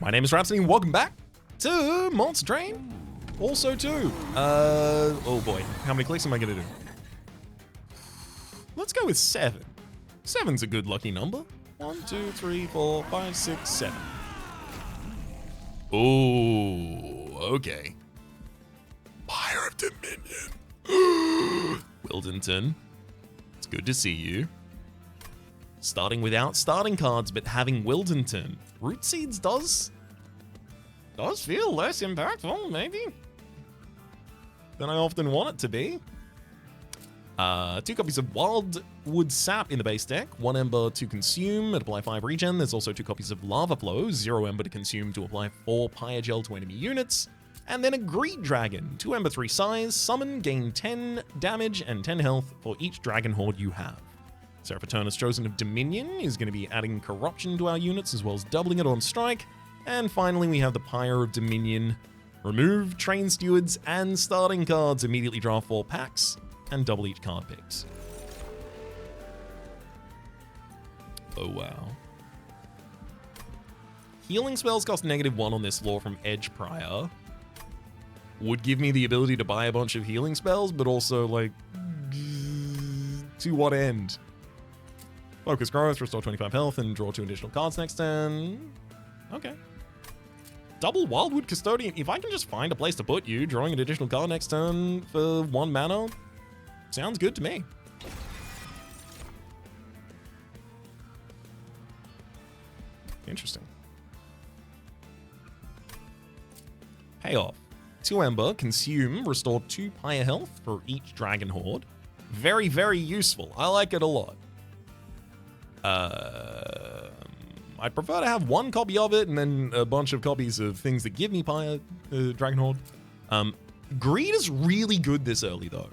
My name is Rhapsody, and welcome back to Monster Train. Also, too. Oh boy, how many clicks am I gonna do? Let's go with 7. 7's a good lucky number. 1, 2, 3, 4, 5, 6, 7. Oh, okay. Pyre of Dominion. Wildington, it's good to see you. Starting without starting cards, but having Wildington. Root Seeds does feel less impactful, maybe, than I often want it to be. 2 copies of Wildwood Sap in the base deck. 1 Ember to consume and apply 5 regen. There's also 2 copies of Lava Flow. 0 Ember to consume to apply 4 Pyre Gel to enemy units. And then a Greed Dragon. 2 Ember, 3 size. Summon, gain 10 damage and 10 health for each Dragon Horde you have. Seraphitonis Chosen of Dominion is going to be adding Corruption to our units as well as doubling it on strike. And finally, we have the Pyre of Dominion. Remove Train Stewards and starting cards. Immediately draw 4 packs and double each card picks. Oh, wow. Healing spells cost -1 on this lore from Edge Prior. Would give me the ability to buy a bunch of healing spells, but also, like, to what end? Focus Growth, restore 25 health, and draw 2 additional cards next turn. Okay. Double Wildwood Custodian. If I can just find a place to put you, drawing an additional card next turn for 1 mana, sounds good to me. Interesting. Payoff. 2 Ember, consume, restore 2 Pyre health for each Dragon Horde. Very, very useful. I like it a lot. I'd prefer to have 1 copy of it and then a bunch of copies of things that give me Pyre, Dragon Horde. Greed is really good this early, though.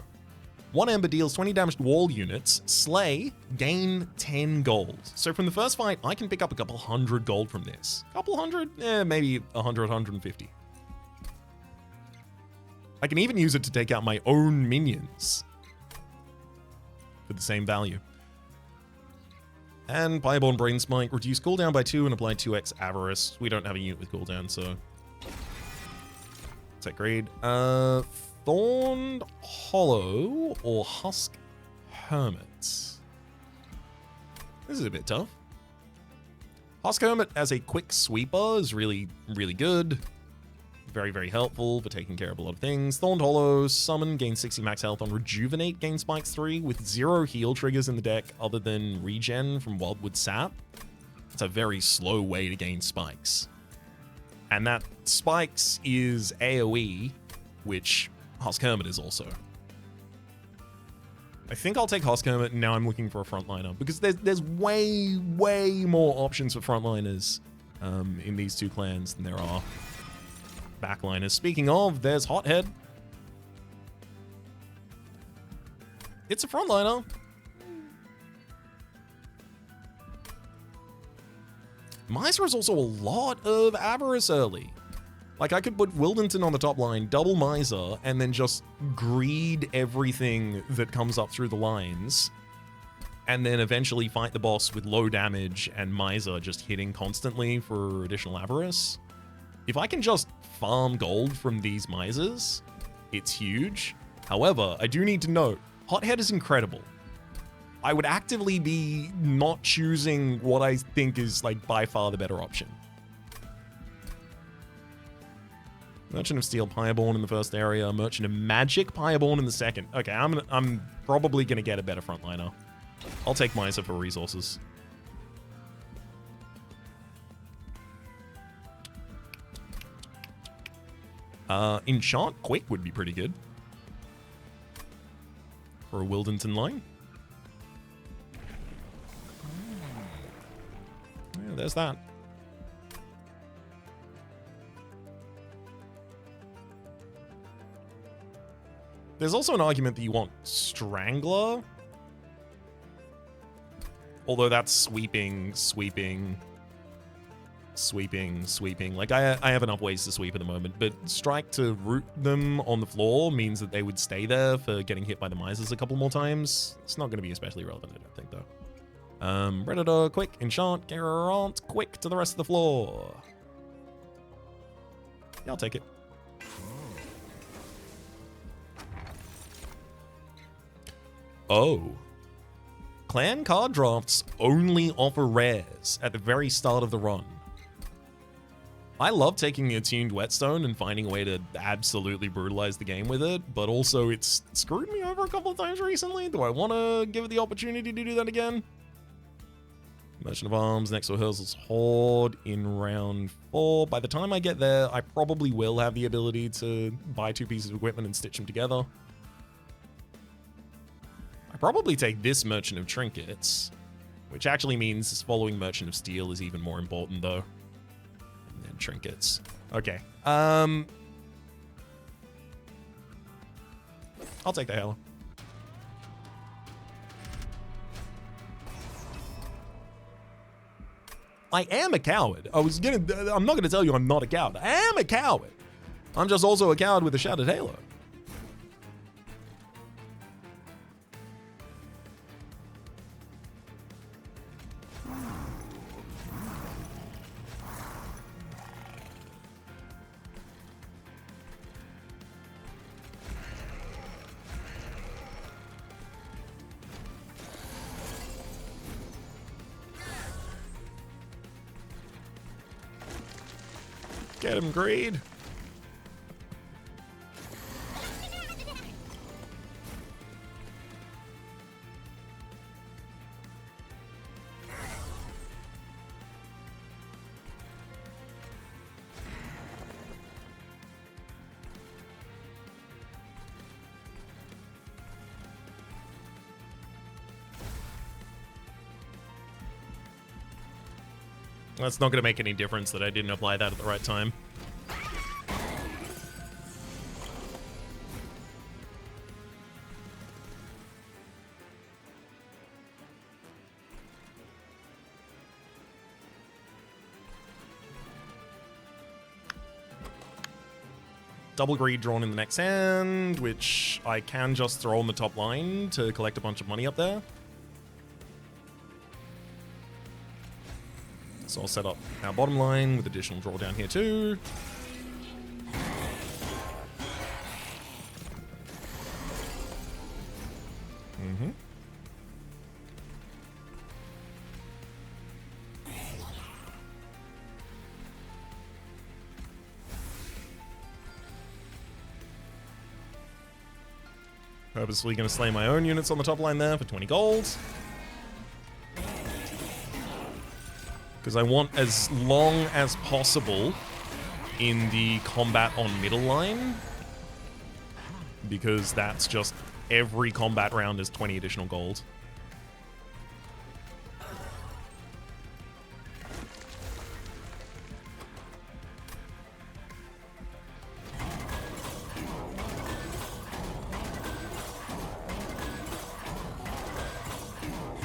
1 Ember deals 20 damage to all units. Slay, gain 10 gold. So from the first fight, I can pick up a couple hundred gold from this. Couple hundred? Maybe 100, 150. I can even use it to take out my own minions for the same value. And Fireborn Brain Smite, reduce cooldown by 2 and apply 2x Avarice. We don't have a unit with cooldown, so take Greed. Thorn Hollow or Husk Hermit. This is a bit tough. Husk Hermit as a quick sweeper is really, really good. Very, very helpful for taking care of a lot of things. Thorn Hollow, summon, gain 60 max health on Rejuvenate, gain spikes 3 with 0 heal triggers in the deck other than regen from Wildwood Sap. It's a very slow way to gain spikes. And that spikes is AoE, which Husk Hermit is also. I think I'll take Husk Hermit, and now I'm looking for a frontliner because there's way, way more options for frontliners in these 2 clans than there are backliners. Speaking of, there's Hothead. It's a frontliner. Miser is also a lot of Avarice early. Like, I could put Wildington on the top line, double Miser, and then just greed everything that comes up through the lines, and then eventually fight the boss with low damage and Miser just hitting constantly for additional Avarice. If I can just farm gold from these Misers, it's huge. However, I do need to note, Hothead is incredible. I would actively be not choosing what I think is, like, by far the better option. Merchant of Steel Pyreborn in the first area, Merchant of Magic Pyreborn in the second. Okay, I'm probably gonna get a better frontliner. I'll take Miser for resources. Enchant Quick would be pretty good for a Wildington line. Yeah, there's that. There's also an argument that you want Strangler, although that's sweeping. Like, I have enough ways to sweep at the moment, but strike to root them on the floor means that they would stay there for getting hit by the Misers a couple more times. It's not going to be especially relevant, I don't think, though. Predator, quick, enchant, Geralt, quick to the rest of the floor. Yeah, I'll take it. Oh. Clan card drafts only offer rares at the very start of the run. I love taking the attuned whetstone and finding a way to absolutely brutalize the game with it, but also it's screwed me over a couple of times recently. Do I want to give it the opportunity to do that again? Merchant of Arms, next to Rehearsal's Horde in round 4. By the time I get there, I probably will have the ability to buy 2 pieces of equipment and stitch them together. I probably take this Merchant of Trinkets, which actually means following Merchant of Steel is even more important though. And then Trinkets. Okay. I'll take the Halo. I am a coward. I'm not gonna tell you I'm not a coward. I am a coward. I'm just also a coward with a Shattered Halo. Get him, Greed. That's not going to make any difference that I didn't apply that at the right time. Double Greed drawn in the next hand, which I can just throw on the top line to collect a bunch of money up there. So I'll set up our bottom line with additional draw down here too. Purposefully going to slay my own units on the top line there for 20 gold. Because I want as long as possible in the combat on middle line. Because that's just every combat round is 20 additional gold.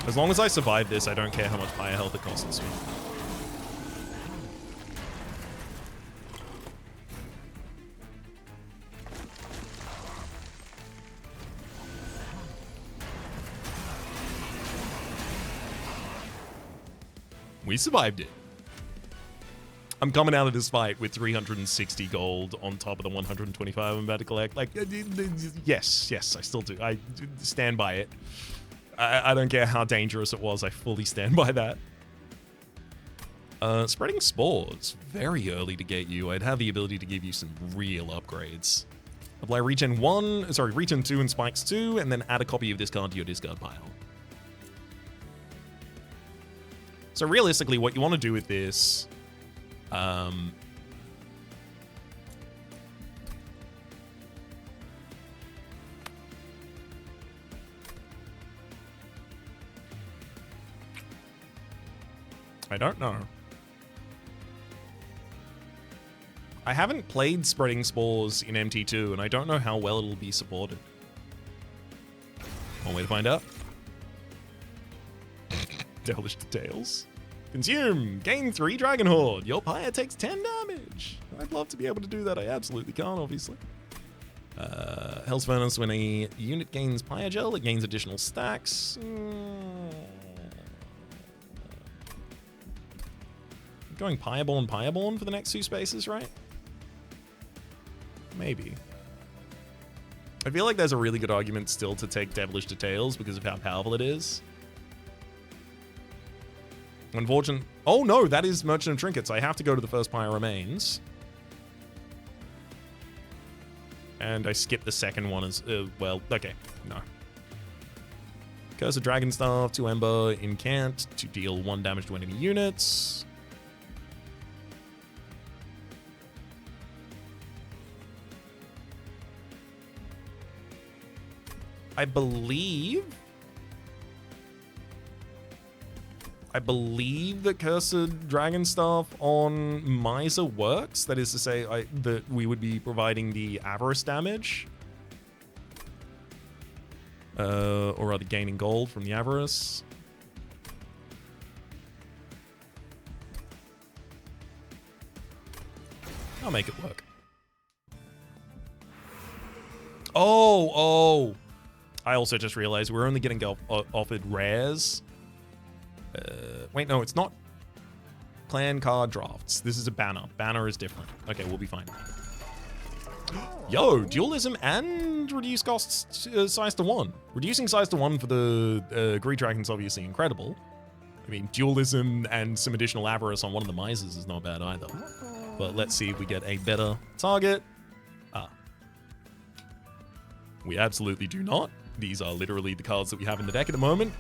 As long as I survive this, I don't care how much fire health it costs me. We survived it. I'm coming out of this fight with 360 gold on top of the 125 I'm about to collect. Like, yes, I still do. I stand by it. I don't care how dangerous it was. I fully stand by that. Spreading Spores. Very early to get you. I'd have the ability to give you some real upgrades. Apply regen 2 and spikes 2, and then add a copy of this card to your discard pile. So realistically, what you want to do with this... I don't know. I haven't played Spreading Spores in MT2, and I don't know how well it'll be supported. One way to find out. Devilish Details. Consume! Gain 3 Dragon Horde. Your pyre takes 10 damage. I'd love to be able to do that. I absolutely can't, obviously. Hell's Furnace. When a unit gains pyre gel, it gains additional stacks. Going Pyreborn for the next 2 spaces, right? Maybe. I feel like there's a really good argument still to take Devilish Details because of how powerful it is. Unfortunate. Oh no, that is Merchant of Trinkets. I have to go to the first Pyre Remains. And I skipped the second one as well. Okay, no. Curse of Dragonstaff, 2 Ember, Incant to deal 1 damage to enemy units. I believe that Cursed Dragonstaff on Miser works. That is to say, that we would be providing the Avarice damage. Or rather gaining gold from the Avarice. I'll make it work. Oh! I also just realized we're only getting offered rares. Wait, no, it's not clan card drafts. This is a banner. Banner is different. Okay, we'll be fine. Yo, dualism and reduce costs size to 1. Reducing size to 1 for the Greed Dragon is obviously incredible. I mean, dualism and some additional avarice on one of the misers is not bad either. But let's see if we get a better target. We absolutely do not. These are literally the cards that we have in the deck at the moment.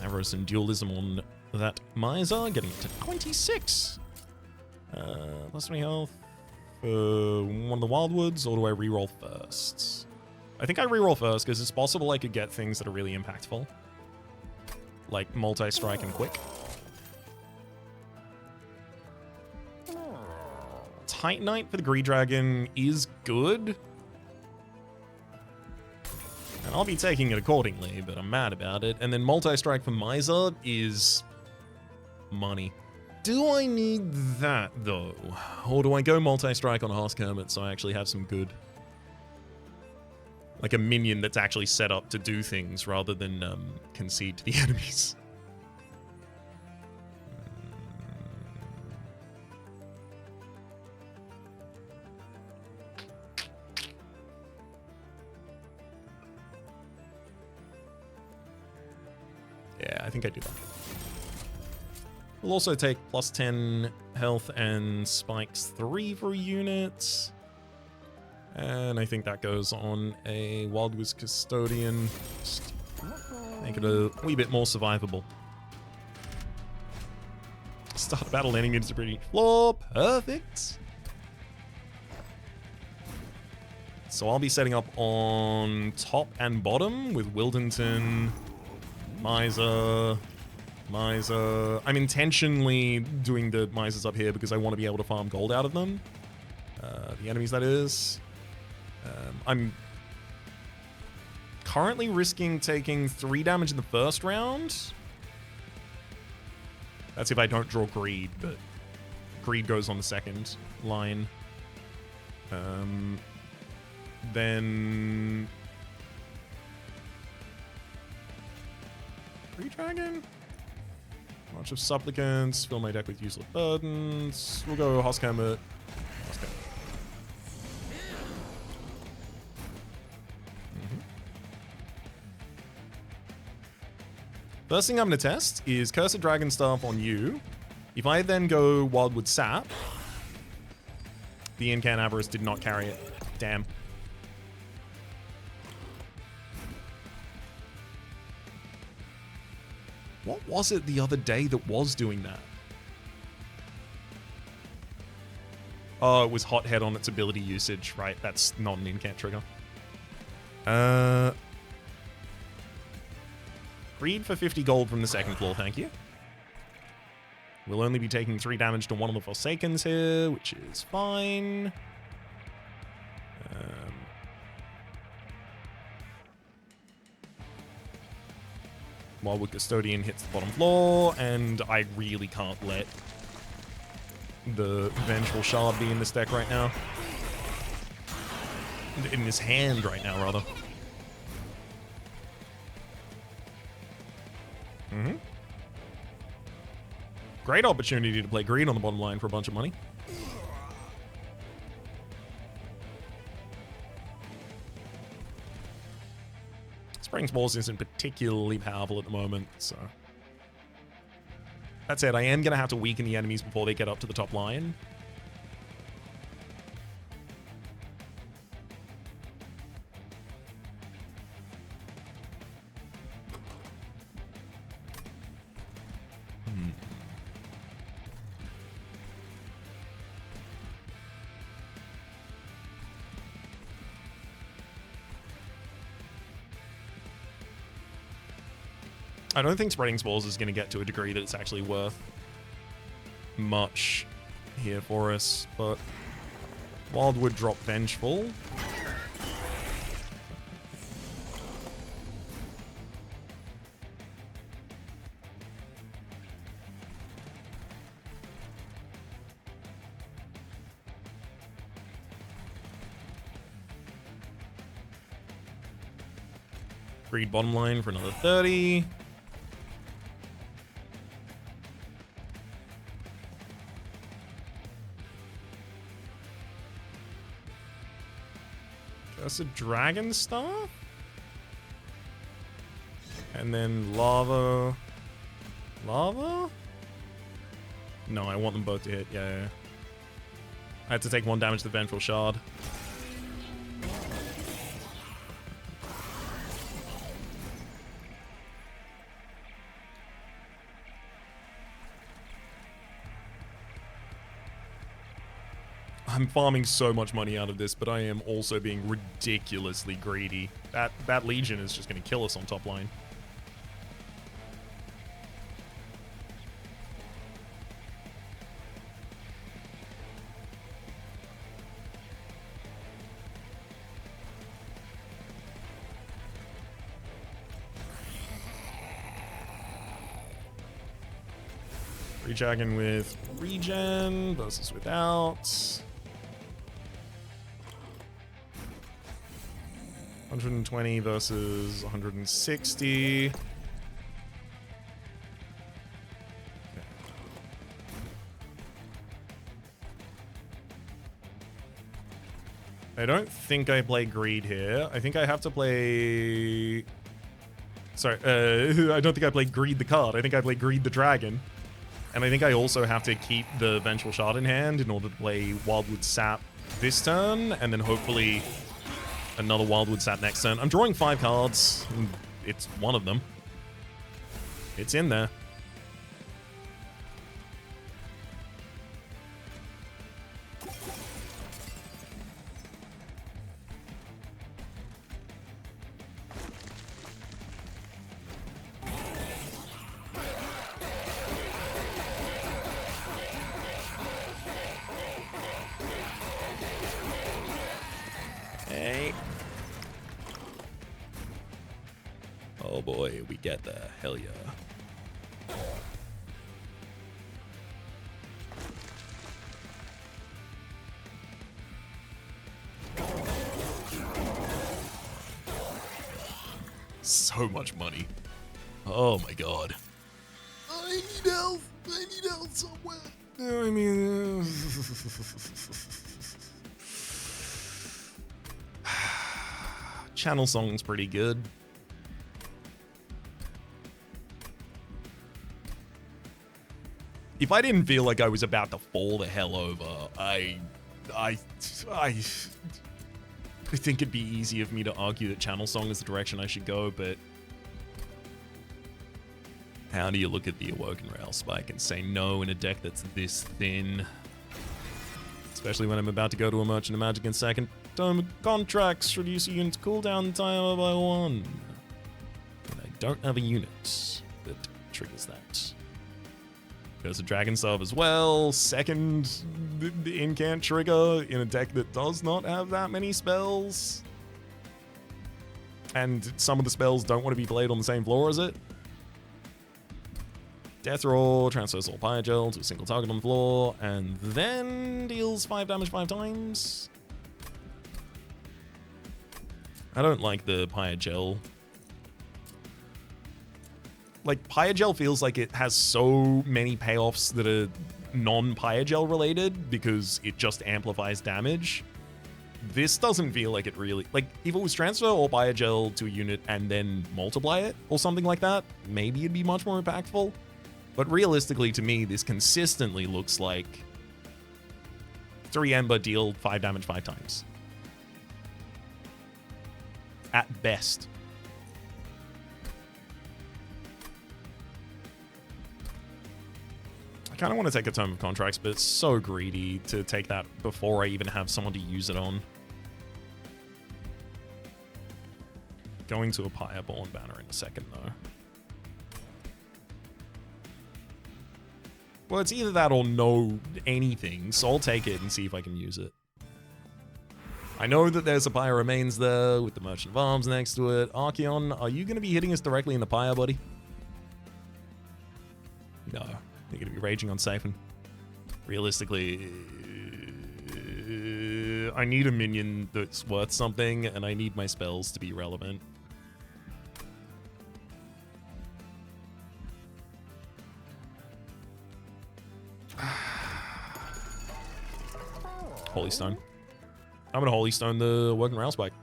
Avarice and dualism on that Miser, getting it to 26. Plus 20 health for one of the Wildwoods, or do I reroll first? I think I reroll first because it's possible I could get things that are really impactful. Like multi-strike and quick. Titanite for the Greed Dragon is good. And I'll be taking it accordingly, but I'm mad about it. And then multi-strike for Miser is money. Do I need that, though? Or do I go multi-strike on Hearth Kermit so I actually have some good... like a minion that's actually set up to do things rather than concede to the enemies? Yeah, I think I do that. We'll also take plus 10 health and spikes 3 for units. And I think that goes on a Wildwood's Custodian. Just make it a wee bit more survivable. Start battle landing into pretty floor. Perfect. So I'll be setting up on top and bottom with Wildington, Miser. I'm intentionally doing the Misers up here because I want to be able to farm gold out of them. The enemies, that is. I'm currently risking taking 3 damage in the first round. That's if I don't draw Greed, but Greed goes on the second line. Then... Greed Dragon? March of Supplicants, fill my deck with useless burdens. We'll go Hearth Kermit. First thing I'm going to test is Cursed Dragonstaff on you. If I then go Wildwood Sap, the Incant Avarice did not carry it. Damn. What was it the other day that was doing that? Oh, it was Hothead on its ability usage, right? That's not an Incant trigger. Greed for 50 gold from the second floor, thank you. We'll only be taking 3 damage to one of the Forsakens here, which is fine. Wildwood Custodian hits the bottom floor, and I really can't let the Vengeful Shard be in this deck right now. In this hand right now, rather. Mm-hmm. Great opportunity to play Greed on the bottom line for a bunch of money. Spring's Balls isn't particularly powerful at the moment, so... That said, I am going to have to weaken the enemies before they get up to the top line. I don't think Spreading Spores is going to get to a degree that it's actually worth much here for us, but Wildwood drop Vengeful. Greed bottom line for another 30. That's a Dragon Star? And then Lava... Lava? No, I want them both to hit. Yeah. I had to take 1 damage to the Vengeful Shard. I'm farming so much money out of this, but I am also being ridiculously greedy. That Legion is just going to kill us on top line. Rejagging with regen versus without. 120 versus 160. Okay. I don't think I play Greed here. I think I have to play... Sorry, I don't think I play Greed the card. I think I play Greed the Dragon. And I think I also have to keep the Vengeful Shard in hand in order to play Wildwood Sap this turn, and then hopefully another Wildwood Sap next turn. I'm drawing 5 cards. It's one of them. It's in there. Oh boy, we get there. Hell yeah. So much money. Oh my god. I need help. I need help somewhere. No, I mean... Channel Song's pretty good. If I didn't feel like I was about to fall the hell over, I think it'd be easy of me to argue that Channel Song is the direction I should go, but how do you look at the Awoken Rail Spike and say no in a deck that's this thin? Especially when I'm about to go to a Merchant of Magic in second. Term contracts reduce a unit's cooldown timer by 1. And I don't have a unit that triggers that. There's a Dragon Starve as well. Second the incant trigger in a deck that does not have that many spells. And some of the spells don't want to be played on the same floor as it. Death Roll, transfers all Pyogel to a single target on the floor, and then deals 5 damage 5 times. I don't like the Pyogel. like, Pyogel feels like it has so many payoffs that are non-Pyogel related because it just amplifies damage. This doesn't feel like it really... Like, if it was transfer or Pyogel to a unit and then multiply it or something like that, maybe it'd be much more impactful. But realistically, to me, this consistently looks like 3 Ember, deal 5 damage 5 times. At best. I kind of want to take a Tome of Contracts, but it's so greedy to take that before I even have someone to use it on. Going to a Pyreborn banner in a second, though. Well, it's either that or no anything, so I'll take it and see if I can use it. I know that there's a Pyre Remains there with the Merchant of Arms next to it. Archon, are you going to be hitting us directly in the Pyre, buddy? No. You're going to be raging on Siphon. Realistically, I need a minion that's worth something, and I need my spells to be relevant. Holy Stone. I'm gonna Holy Stone the Working Rail Spike.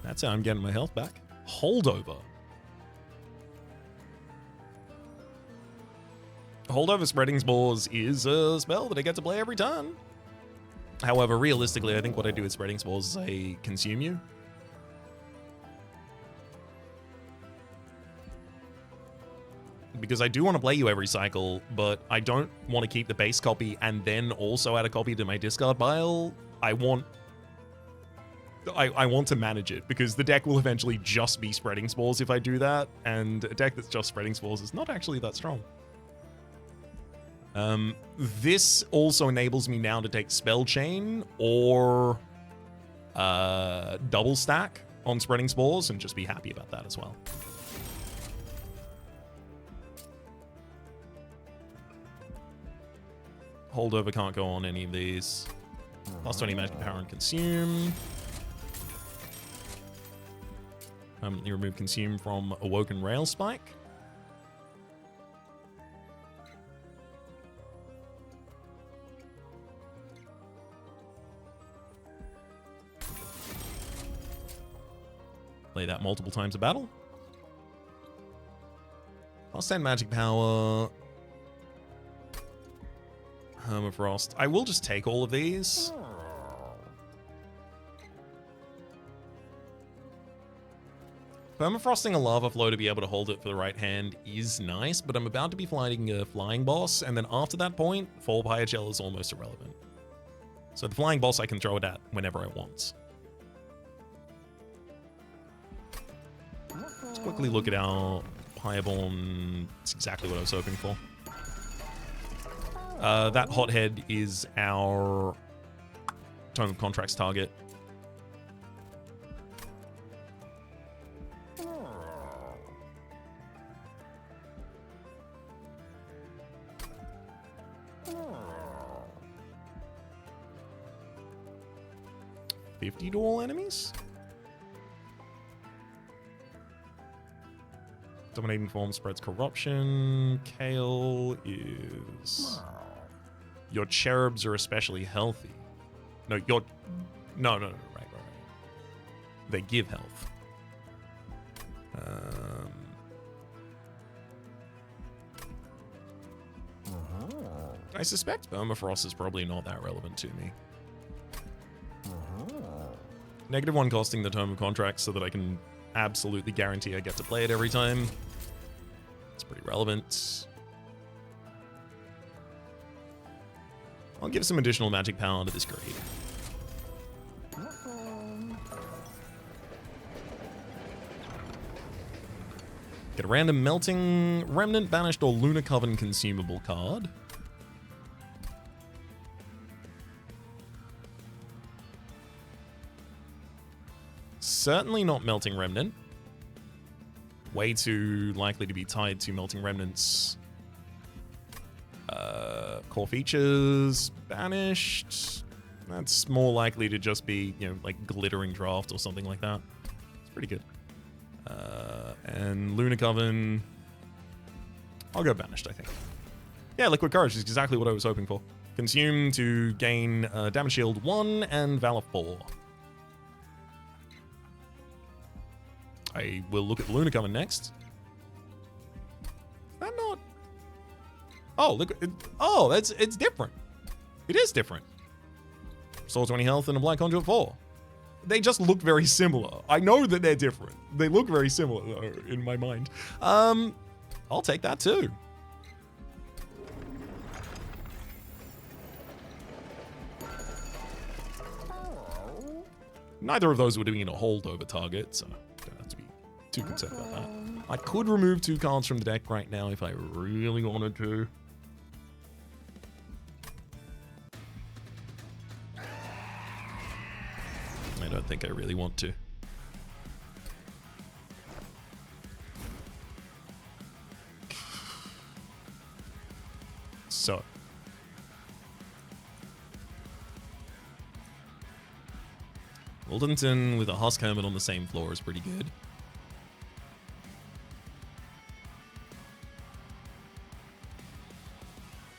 That's how I'm getting my health back. Holdover. Holdover Spreading Spores is a spell that I get to play every turn. However, realistically, I think what I do with Spreading Spores is I consume you. Because I do want to play you every cycle, but I don't want to keep the base copy and then also add a copy to my discard pile. I want to manage it, because the deck will eventually just be Spreading Spores if I do that, and a deck that's just Spreading Spores is not actually that strong. This also enables me now to take Spell Chain or double stack on Spreading Spores and just be happy about that as well. Holdover can't go on any of these. Plus 20 magic power and consume. You remove consume from Awoken Rail Spike. Play that multiple times a battle. Plus 10 magic power. Permafrost. I will just take all of these. Permafrosting a lava flow to be able to hold it for the right hand is nice, but I'm about to be fighting a flying boss, and then after that point, Fall Pyogel is almost irrelevant. So the flying boss I can throw it at whenever I want. Let's quickly look at our Pyreborn. It's exactly what I was hoping for. That Hothead is our Tome of Contracts target. $50 to all enemies? Dominating Form spreads corruption. Kale is... Your cherubs are especially healthy. No, your... No, right. They give health. I suspect Permafrost is probably not that relevant to me. -1 costing the Tome of Contracts so that I can absolutely guarantee I get to play it every time. It's pretty relevant. I'll give some additional magic power to this Greed. Get a random Melting, Remnant, Banished, or Lunar Coven consumable card. Certainly not Melting Remnant. Way too likely to be tied to Melting Remnants. Core features, banished. That's more likely to just be, you know, like Glittering Draft or something like that. It's pretty good. And Lunar Coven. I'll go banished, I think. Yeah, Liquid Courage is exactly what I was hoping for. Consume to gain Damage Shield 1 and Valor 4. I will look at the Lunar Coven next. Is that not... Oh, look. Oh, it's different. It is different. Restore 20 health and a Black Conduit 4. They just look very similar. I know that they're different. They look very similar, though, in my mind. I'll take that, too. Neither of those would have been a holdover target, so don't have to be too concerned about that. I could remove 2 cards from the deck right now if I really wanted to. I don't think I really want to. So. Wildenton with a Husk Hermit on the same floor is pretty good.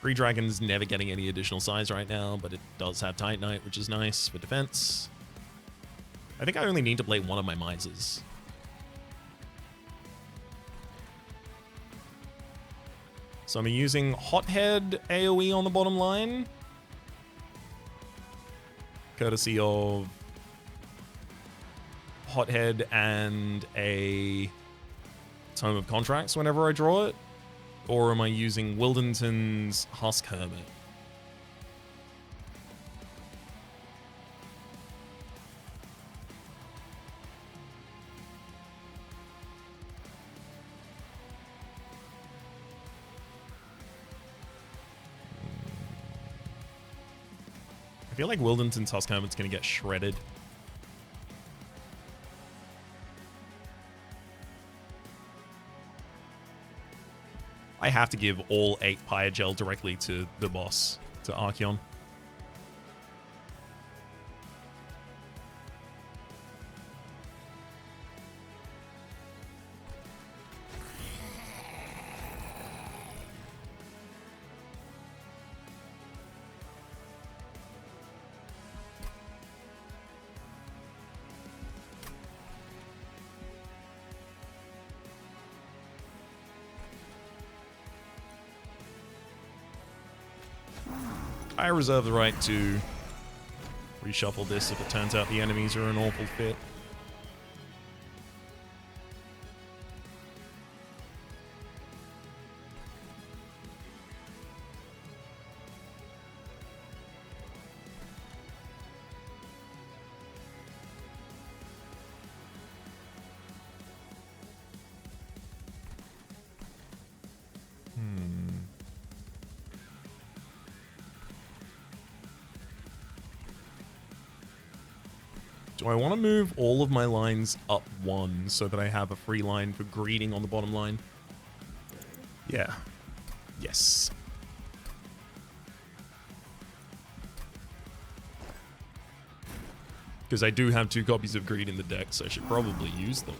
Free Dragon's never getting any additional size right now, but it does have Titanite, which is nice for defense. I think I only need to play one of my Misers. So I'm using Hothead AoE on the bottom line. Courtesy of Hothead and a Tome of Contracts whenever I draw it. Or am I using Wildenton's Husk Hermit? I feel like Wildenton's Husk Hermit's going to get shredded. I have to give all 8 Pyogel directly to the boss, to Archon. I reserve the right to reshuffle this if it turns out the enemies are an awful fit. Do I want to move all of my lines up 1 so that I have a free line for greeting on the bottom line? Yeah. Yes. Because I do have 2 copies of Greed in the deck, so I should probably use them.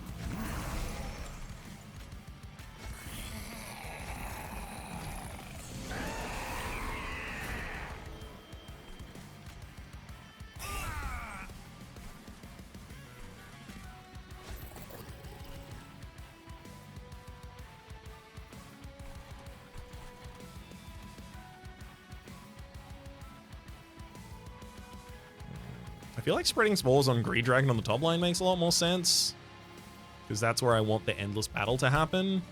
I feel like spreading spores on Greed Dragon on the top line makes a lot more sense. Because that's where I want the endless battle to happen.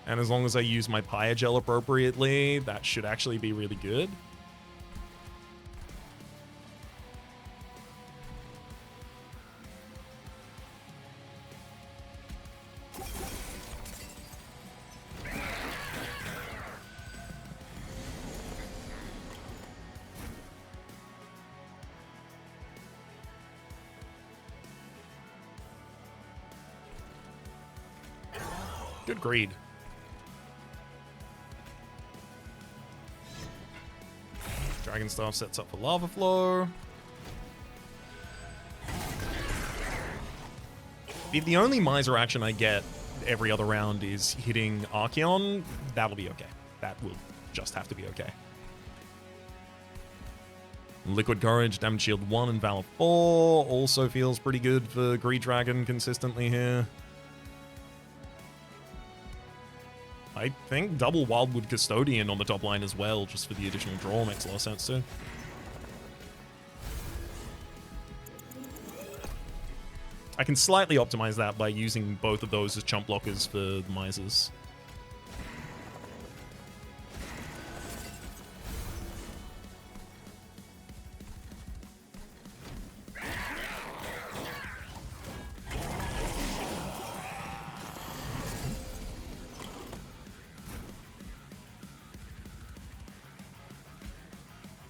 And as long as I use my Pyogel appropriately, that should actually be really good. Good greed. Dragon Staff sets up for Lava Flow. If the only Miser action I get every other round is hitting Archon, that'll be okay. That will just have to be okay. Liquid Courage, Damage Shield 1 and Valor 4 also feels pretty good for Greed Dragon consistently here. I think double Wildwood Custodian on the top line as well, just for the additional draw makes a lot of sense too. I can slightly optimize that by using both of those as chump blockers for the Misers.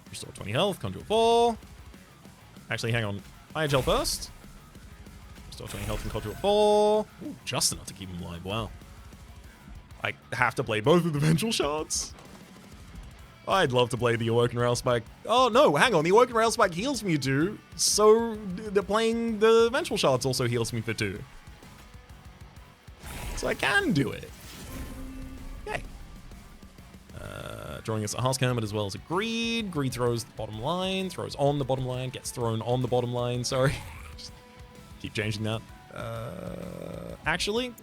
Restore 20 health, Conjure 4. Actually, hang on. Fire Gel first. Restore 20 health and Conjure 4. Ooh, just enough to keep him alive. Wow. I have to play both of the Vengeful Shards. I'd love to play the Awoken Railspike. Oh, no, hang on. The Awoken Railspike heals me too. So playing the Vengeful Shards also heals me for 2. So I can do it. Yay. Drawing us a Husk Hermit as well as a Greed. Greed throws the bottom line, throws on the bottom line, gets thrown on the bottom line. Sorry. Just keep changing that. Actually,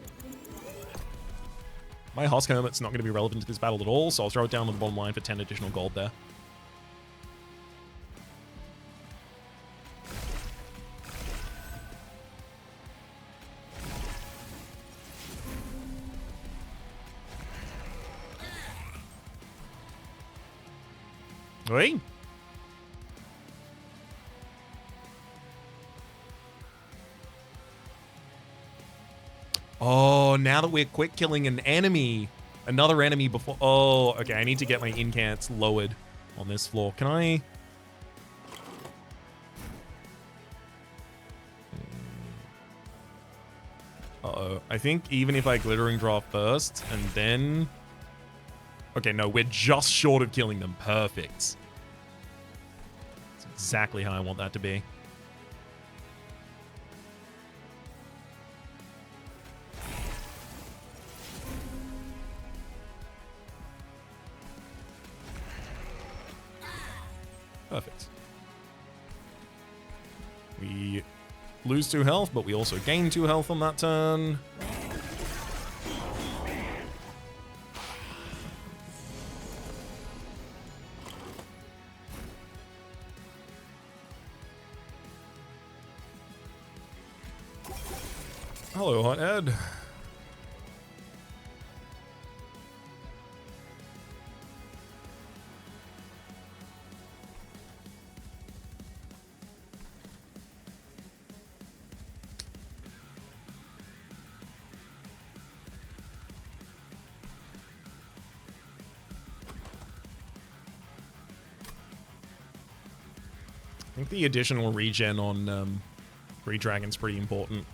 my Husk Hermit's not going to be relevant to this battle at all, so I'll throw it down on the bottom line for 10 additional gold there. Wait. Oh, now that we're quick killing an enemy, another enemy before... Oh, okay, I need to get my incants lowered on this floor. Can I... Uh-oh. I think even if I Glittering Draw first and then... Okay, no, we're just short of killing them. Perfect. That's exactly how I want that to be. Perfect. We lose 2 health, but we also gain 2 health on that turn. Hello, Hothead. I think the additional regen on Greed Dragon's pretty important.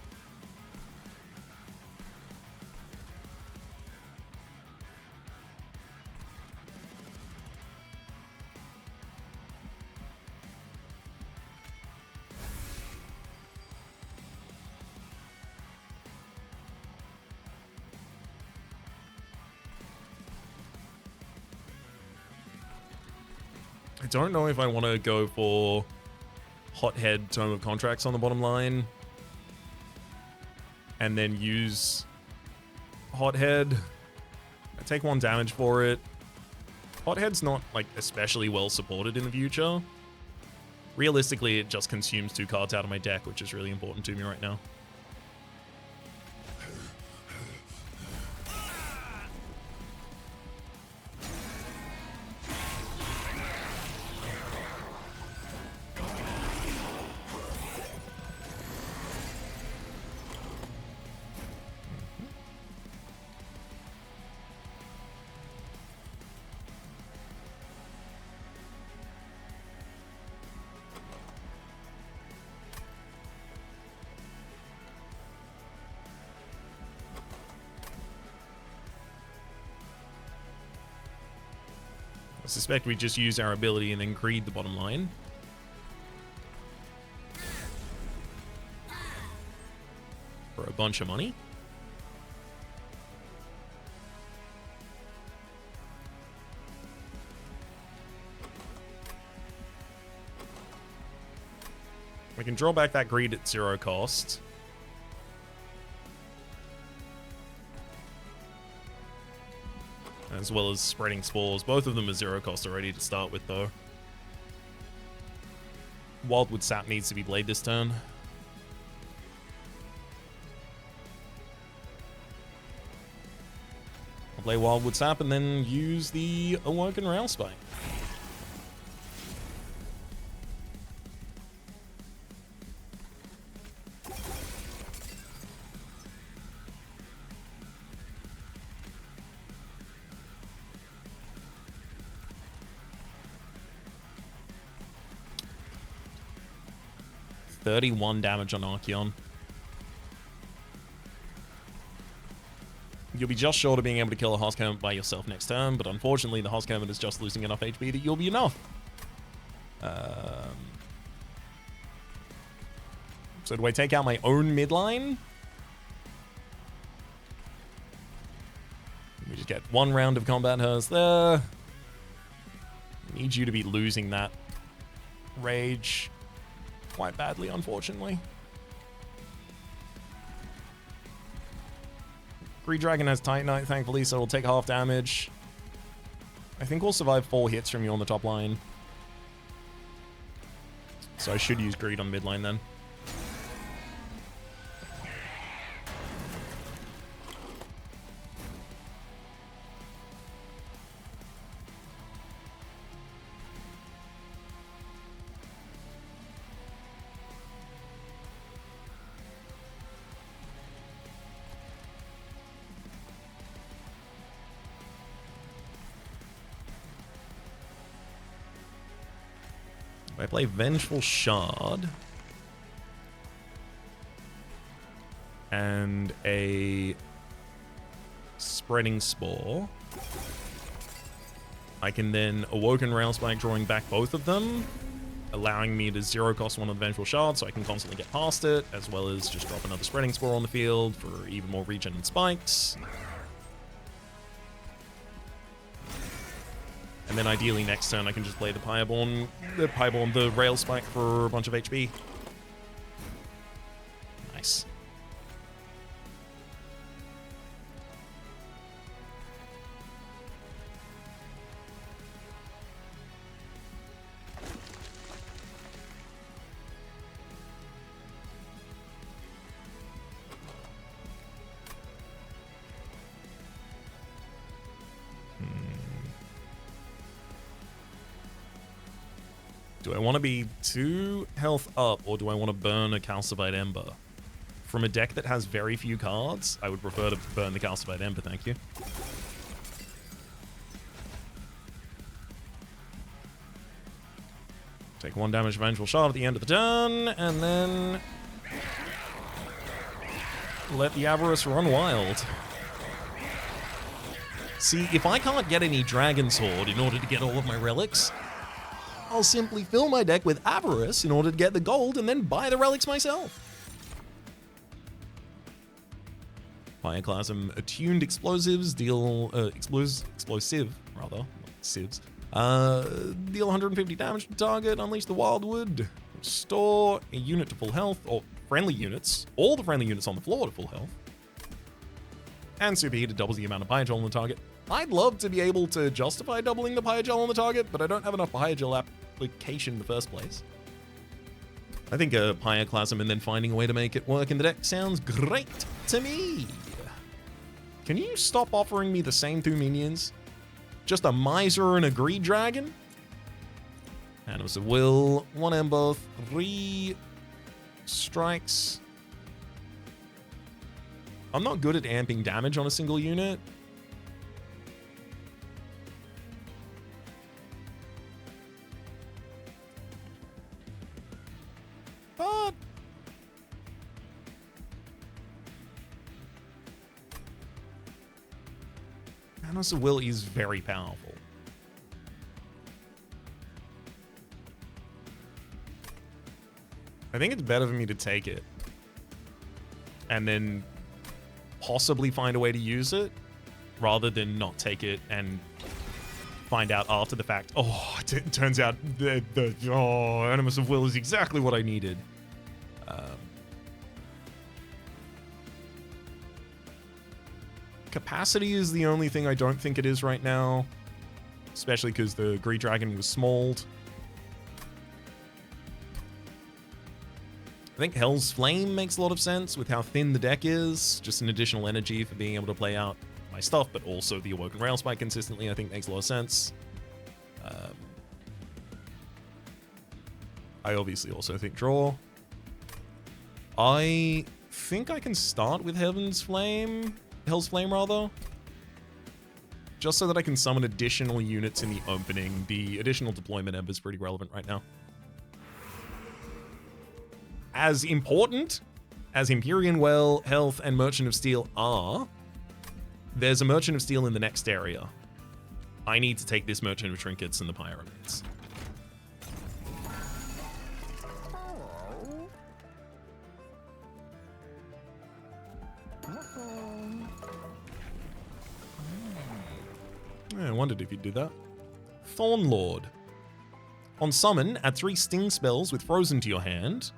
I don't know if I want to go for Hothead Tome of Contracts on the bottom line and then use Hothead. I take 1 damage for it. Hothead's not like especially well supported in the future. Realistically, it just consumes 2 cards out of my deck, which is really important to me right now. suspect we just use our ability and then greed the bottom line. For a bunch of money. We can draw back that greed at 0 cost. As well as spreading spores. Both of them are 0 cost already to start with, though. Wildwood Sap needs to be played this turn. I'll play Wildwood Sap and then use the Awoken Railspike. $31 damage on Archon. You'll be just short of being able to kill a Host Hermit by yourself next turn, but unfortunately the Host Hermit is just losing enough HP that you'll be enough. So do I take out my own midline? We just get 1 round of combat hers there. Need you to be losing that rage quite badly, unfortunately. Greed Dragon has Titanite, thankfully, so it'll take half damage. I think we'll survive 4 hits from you on the top line. So I should use Greed on midline then. I play Vengeful Shard and a Spreading Spore. I can then Awoken Railspike, drawing back both of them, allowing me to 0 cost one of the Vengeful Shard so I can constantly get past it, as well as just drop another Spreading Spore on the field for even more regen and spikes. And then ideally next turn I can just play the the Rail Spike for a bunch of HP. Nice. Do I want to be 2 health up, or do I want to burn a Calcified Ember? From a deck that has very few cards, I would prefer to burn the Calcified Ember, thank you. Take 1 damage Vengeful Shard at the end of the turn, and then let the Avarice run wild. See, if I can't get any Dragon Sword in order to get all of my relics, I'll simply fill my deck with Avarice in order to get the gold and then buy the relics myself. Pyroclasm Attuned Explosives deal explosive rather, not sieves. Deal 150 damage to target, unleash the Wildwood, restore a unit to full health, or friendly units, all the friendly units on the floor to full health. And Superheated doubles the amount of Pyogel on the target. I'd love to be able to justify doubling the Pyogel on the target, but I don't have enough Pyogel application in the first place. I think a Pyroclasm and then finding a way to make it work in the deck sounds great to me. Can you stop offering me the same 2 minions? Just a Miser and a Greed Dragon? Animus of Will, 1 Ember, 3 strikes. I'm not good at amping damage on a single unit. But Animus of Will is very powerful. I think it's better for me to take it and then possibly find a way to use it rather than not take it and find out after the fact. Oh, it turns out the Animus of Will is exactly what I needed. Capacity is the only thing I don't think it is right now, especially because the Greed Dragon was smalled. I think Hell's Flame makes a lot of sense with how thin the deck is. Just an additional energy for being able to play out my stuff, but also the Awoken Rail Spike consistently, I think makes a lot of sense. I obviously also think draw. I think I can start with Hell's Flame rather. Just so that I can summon additional units in the opening. The additional deployment ember is pretty relevant right now. As important as Empyrean Well, Health, and Merchant of Steel are, there's a Merchant of Steel in the next area. I need to take this Merchant of Trinkets and the Pyramids. Yeah, I wondered if you'd do that. Thorn Lord. On summon, add 3 Sting spells with Frozen to your hand.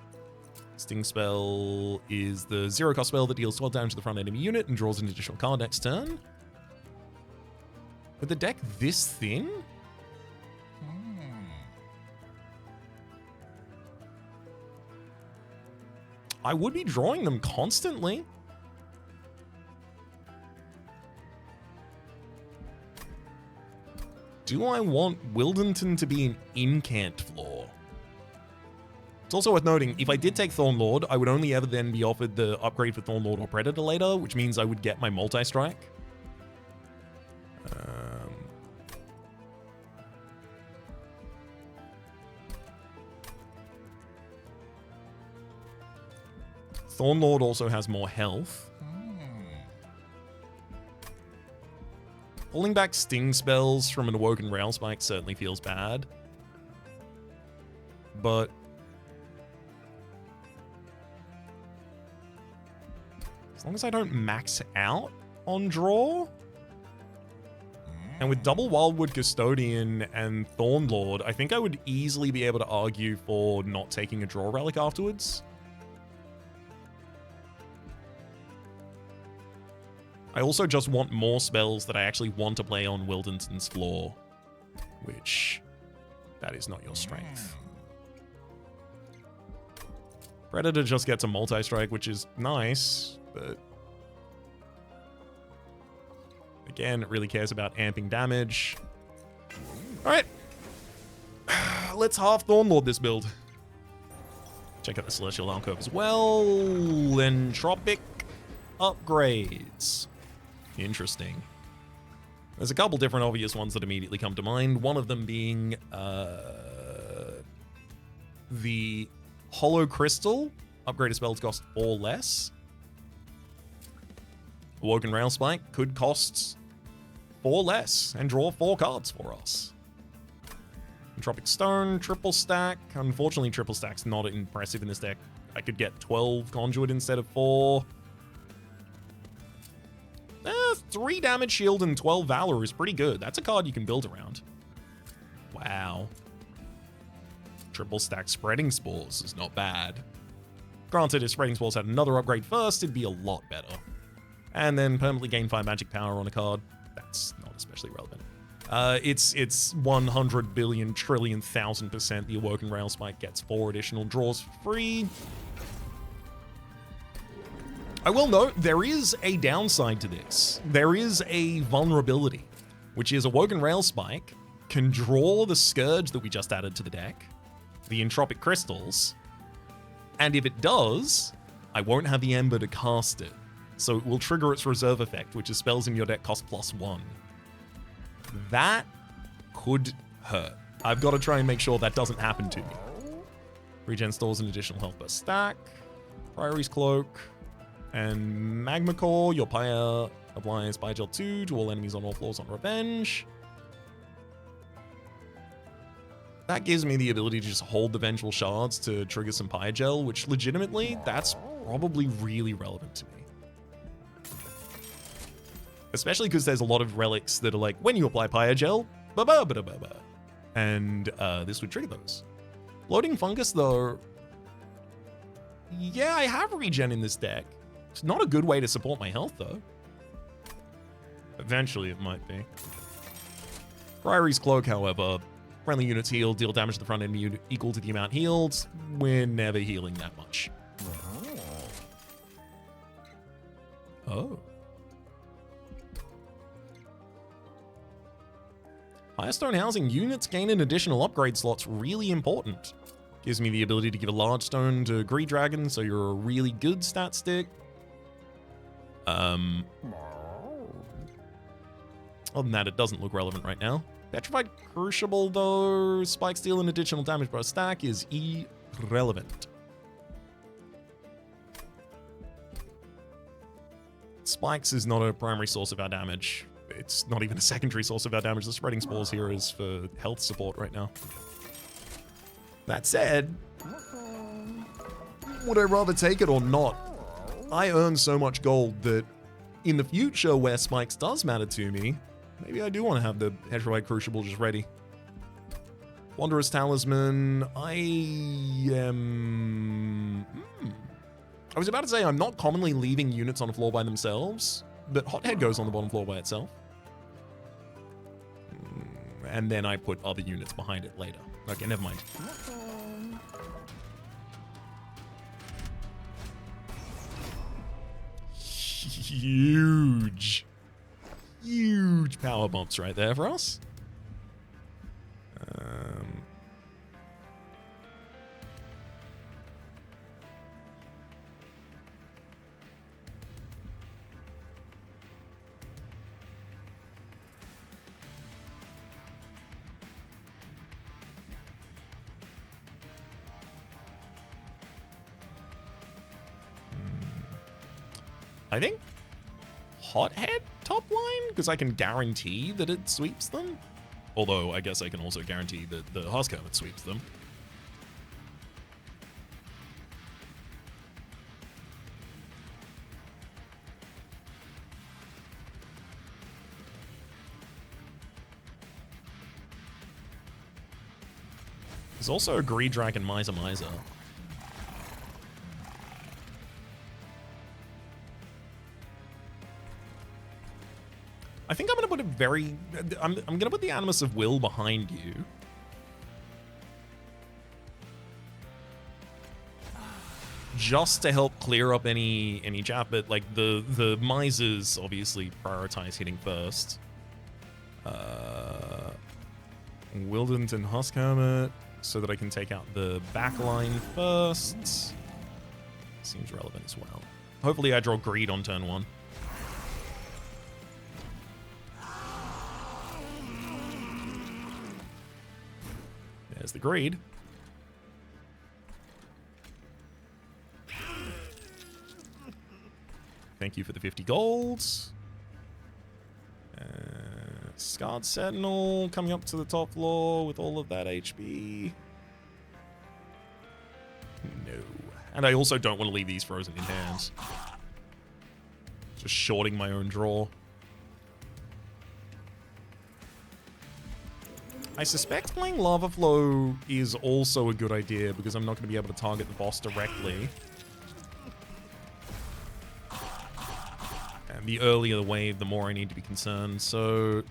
Sting spell is the 0-cost spell that deals 12 damage to the front enemy unit and draws an additional card next turn. With the deck this thin? I would be drawing them constantly. Do I want Wildenton to be an incant floor? It's also worth noting, if I did take Thorn Lord, I would only ever then be offered the upgrade for Thorn Lord or Predator later, which means I would get my multi-strike. Thorn Lord also has more health. Pulling back Sting spells from an Awoken Rail Spike certainly feels bad. But as long as I don't max out on draw. And with double Wildwood Custodian and Thorn Lord, I think I would easily be able to argue for not taking a draw relic afterwards. I also just want more spells that I actually want to play on Wildenton's floor, which that is not your strength. Predator just gets a multi-strike, which is nice, but again, it really cares about amping damage. All right, let's half Thorn Lord this build. Check out the Celestial Alcove as well. Entropic upgrades. Interesting. There's a couple different obvious ones that immediately come to mind. One of them being the Hollow Crystal. Upgraded spells cost 4 less. Awoken Rail Spike could cost 4 less and draw 4 cards for us. Entropic Stone, triple stack. Unfortunately, triple stack's not impressive in this deck. I could get 12 Conduit instead of 4. 3 damage shield and 12 Valor is pretty good. That's a card you can build around. Wow. Triple stack Spreading Spores is not bad. Granted, if Spreading Spores had another upgrade first, it'd be a lot better. And then permanently gain 5 magic power on a card. That's not especially relevant. It's 100 billion trillion 1000% the Awoken Rail Spike gets 4 additional draws for free. I will note, there is a downside to this. There is a vulnerability, which is Awoken Rail Spike can draw the Scourge that we just added to the deck, the Entropic Crystals, and if it does, I won't have the Ember to cast it. So it will trigger its reserve effect, which is spells in your deck cost +1. That could hurt. I've got to try and make sure that doesn't happen to me. Regen stores an additional health per stack. Priory's Cloak. And Magma Core, your Pyre applies Bygel 2 to all enemies on all floors on Revenge. that gives me the ability to just hold the Vengeful Shards to trigger some Pyogel, which legitimately, that's probably really relevant to me. Especially because there's a lot of relics that are like, when you apply Pyogel, ba-ba-ba-ba-ba. And this would trigger those. Floating Fungus, though, yeah, I have regen in this deck. It's not a good way to support my health, though. Eventually, it might be. Priory's Cloak, however, friendly units heal, deal damage to the front enemy equal to the amount healed. We're never healing that much. Oh. Higher Stone Housing units gain an additional upgrade slot's really important. Gives me the ability to give a large stone to Greed Dragon, so you're a really good stat stick. Other than that, it doesn't look relevant right now. Petrified Crucible, though, spikes deal an additional damage per stack is irrelevant. Spikes is not a primary source of our damage. It's not even a secondary source of our damage. The Spreading Spores here is for health support right now. That said, would I rather take it or not? I earn so much gold that in the future where spikes does matter to me, maybe I do want to have the Petrified Crucible just ready. Wanderer's Talisman, I was about to say I'm not commonly leaving units on the floor by themselves, but Hothead goes on the bottom floor by itself. And then I put other units behind it later. Okay, never mind. Huge power bumps right there for us. I think Hothead top line, because I can guarantee that it sweeps them. Although I guess I can also guarantee that the Husk Hermit sweeps them. There's also a Greed Dragon Miser. I think I'm going to put I'm going to put the Animus of Will behind you. Just to help clear up any chaff, but like the Misers obviously prioritize hitting first. Wildenton Husk Hermit, so that I can take out the back line first. Seems relevant as well. Hopefully I draw Greed on turn 1. There's the Greed. Thank you for the 50 golds. Scarred Sentinel coming up to the top floor with all of that HP. No. And I also don't want to leave these frozen in hand. Just shorting my own draw. I suspect playing Lava Flow is also a good idea because I'm not going to be able to target the boss directly. And the earlier the wave, the more I need to be concerned. So,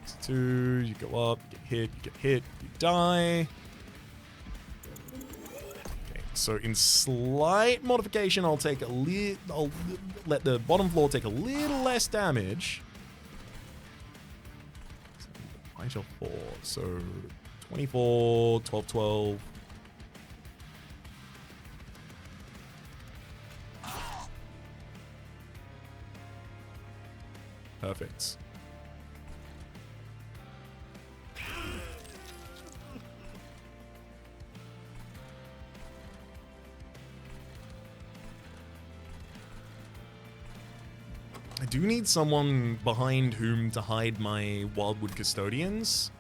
62, you go up, you get hit, you die. Okay, so in slight modification, I'll let the bottom floor take a little less damage. 4, so 24, 12, 12. Perfect. I do need someone behind whom to hide my Wildwood Custodians.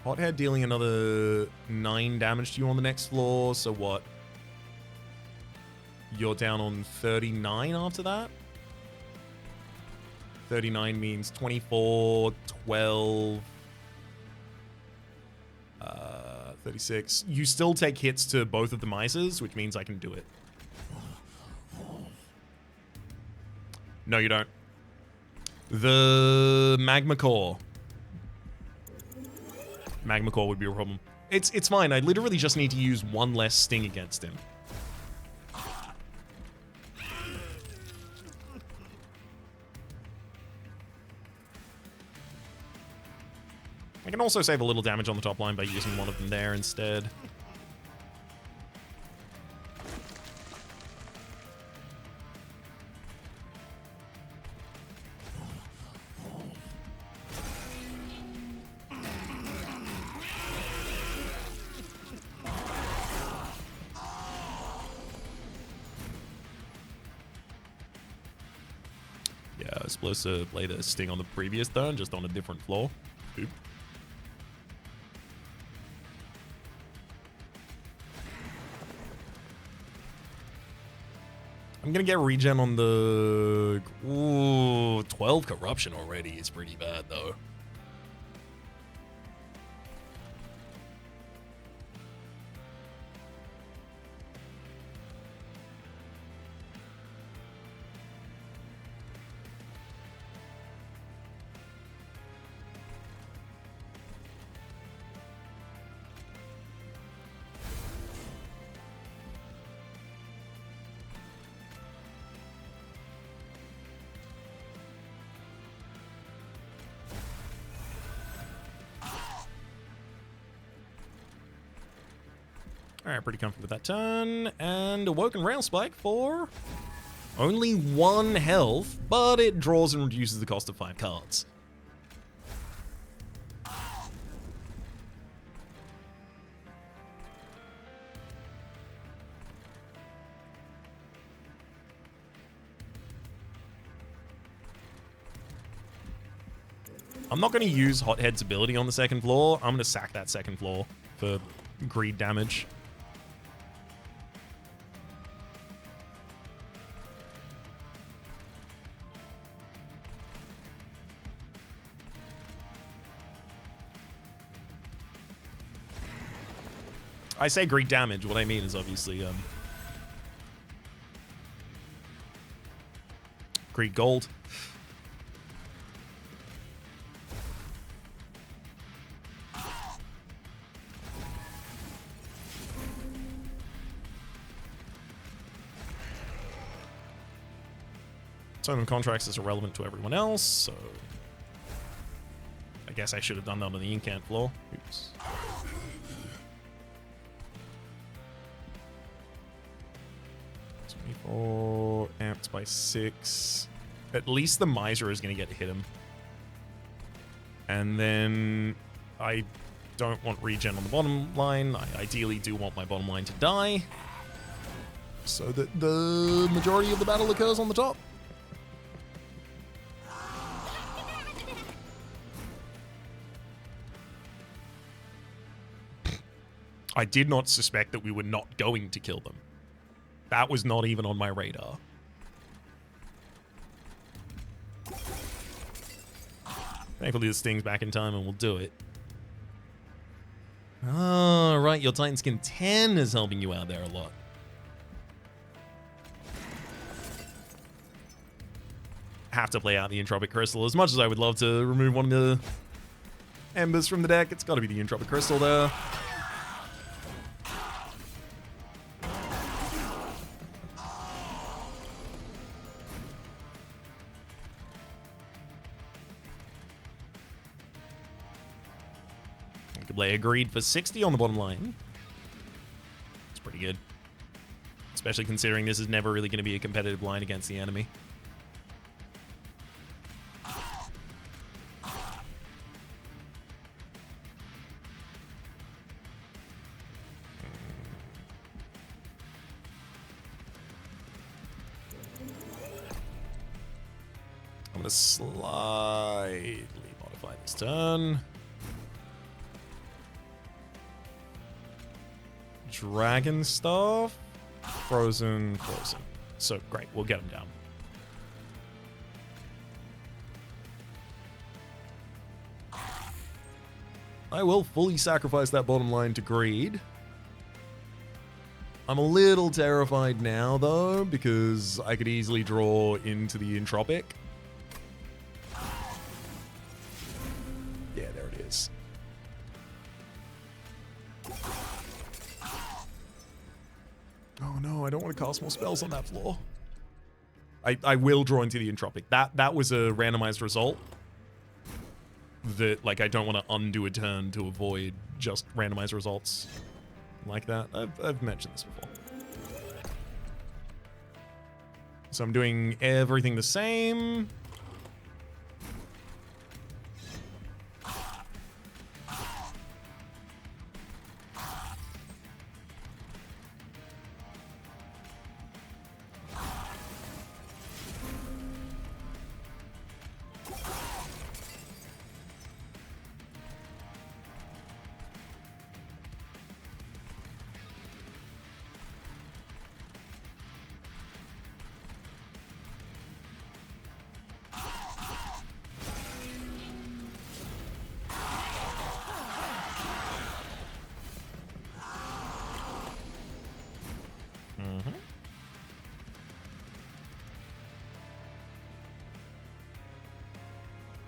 Hothead dealing another 9 damage to you on the next floor. So what? You're down on 39 after that? 39 means 24, 12, 36. You still take hits to both of the misers, which means I can do it. No, you don't. The Magma Core. Magma Core would be a problem. It's fine. I literally just need to use one less sting against him. I can also save a little damage on the top line by using one of them there instead. Yeah, I was supposed to play the sting on the previous turn, just on a different floor. Oop. I'm gonna get regen on the... Ooh, 12 corruption already is pretty bad, though. Alright, pretty comfortable with that turn. And Awoken Rail Spike for only 1 health, but it draws and reduces the cost of 5 cards. I'm not going to use Hothead's ability on the second floor. I'm going to sack that second floor for greed damage. I say greed damage. What I mean is obviously greed gold. Totem contracts is irrelevant to everyone else, so I guess I should have done that on the incant floor. Oops. Or amped by 6. At least the miser is going to get to hit him. And then I don't want regen on the bottom line. I ideally do want my bottom line to die, so that the majority of the battle occurs on the top. I did not suspect that we were not going to kill them. That was not even on my radar. Thankfully, the sting's back in time and we'll do it. Oh, right, your Titan Skin 10 is helping you out there a lot. Have to play out the Entropic Crystal. As much as I would love to remove one of the embers from the deck, it's got to be the Entropic Crystal there. Play agreed for 60 on the bottom line. It's pretty good. Especially considering this is never really going to be a competitive line against the enemy. I'm going to slightly modify this turn. dragon stuff. Frozen. So great, we'll get him down. I will fully sacrifice that bottom line to greed. I'm a little terrified now, though, because I could easily draw into the entropic. Yeah, there it is. Oh no, I don't want to cast more spells on that floor. I will draw into the entropic. That was a randomized result. That, like, I don't want to undo a turn to avoid just randomized results like that. I've mentioned this before. So I'm doing everything the same.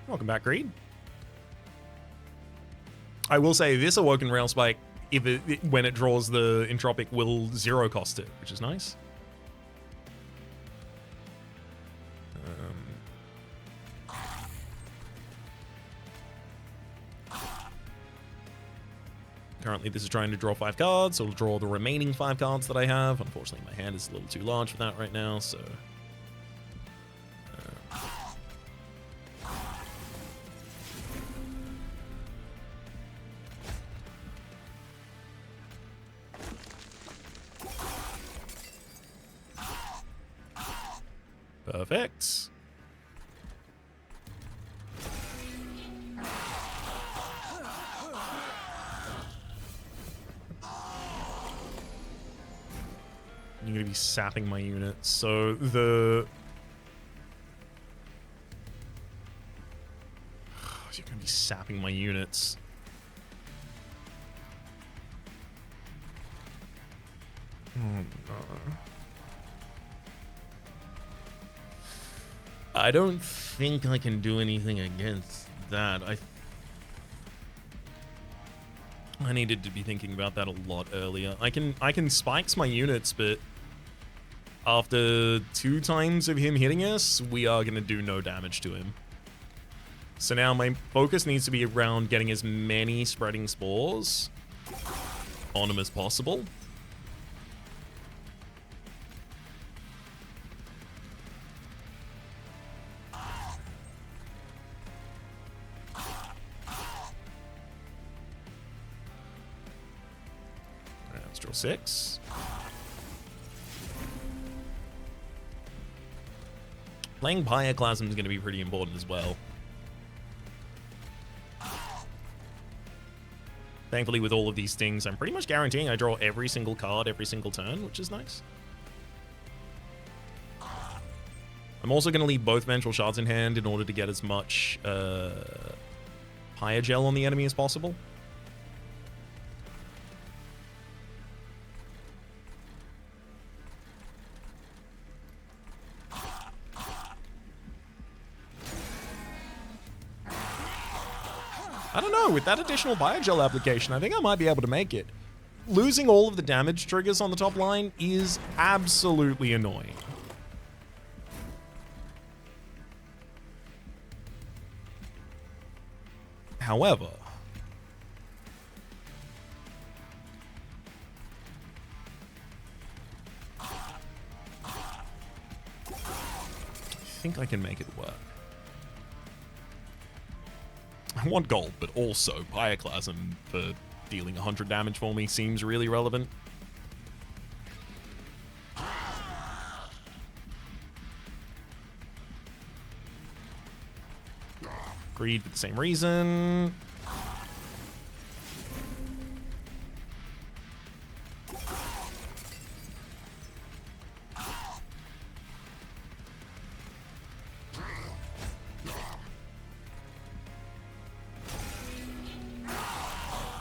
Welcome back, Greed. I will say this Awoken Rail Spike, when it draws the entropic, will zero cost it, which is nice. Currently, this is trying to draw 5 cards, so it'll draw the remaining 5 cards that I have. Unfortunately, my hand is a little too large for that right now, so... Perfect. You're going to be sapping my units. So the... You're going to be sapping my units. Oh, no. I don't think I can do anything against that. I needed to be thinking about that a lot earlier. I can spikes my units, but after 2 times of him hitting us, we are going to do no damage to him. So now my focus needs to be around getting as many spreading spores on him as possible. Let's draw 6. Playing Pyroclasm is going to be pretty important as well. Thankfully, with all of these things, I'm pretty much guaranteeing I draw every single card every single turn, which is nice. I'm also going to leave both Vengeful Shards in hand in order to get as much Pyogel on the enemy as possible. I don't know, with that additional Biogel application, I think I might be able to make it. Losing all of the damage triggers on the top line is absolutely annoying. However, I think I can make it work. I want gold, but also Pyroclasm for dealing 100 damage for me seems really relevant. Greed for the same reason.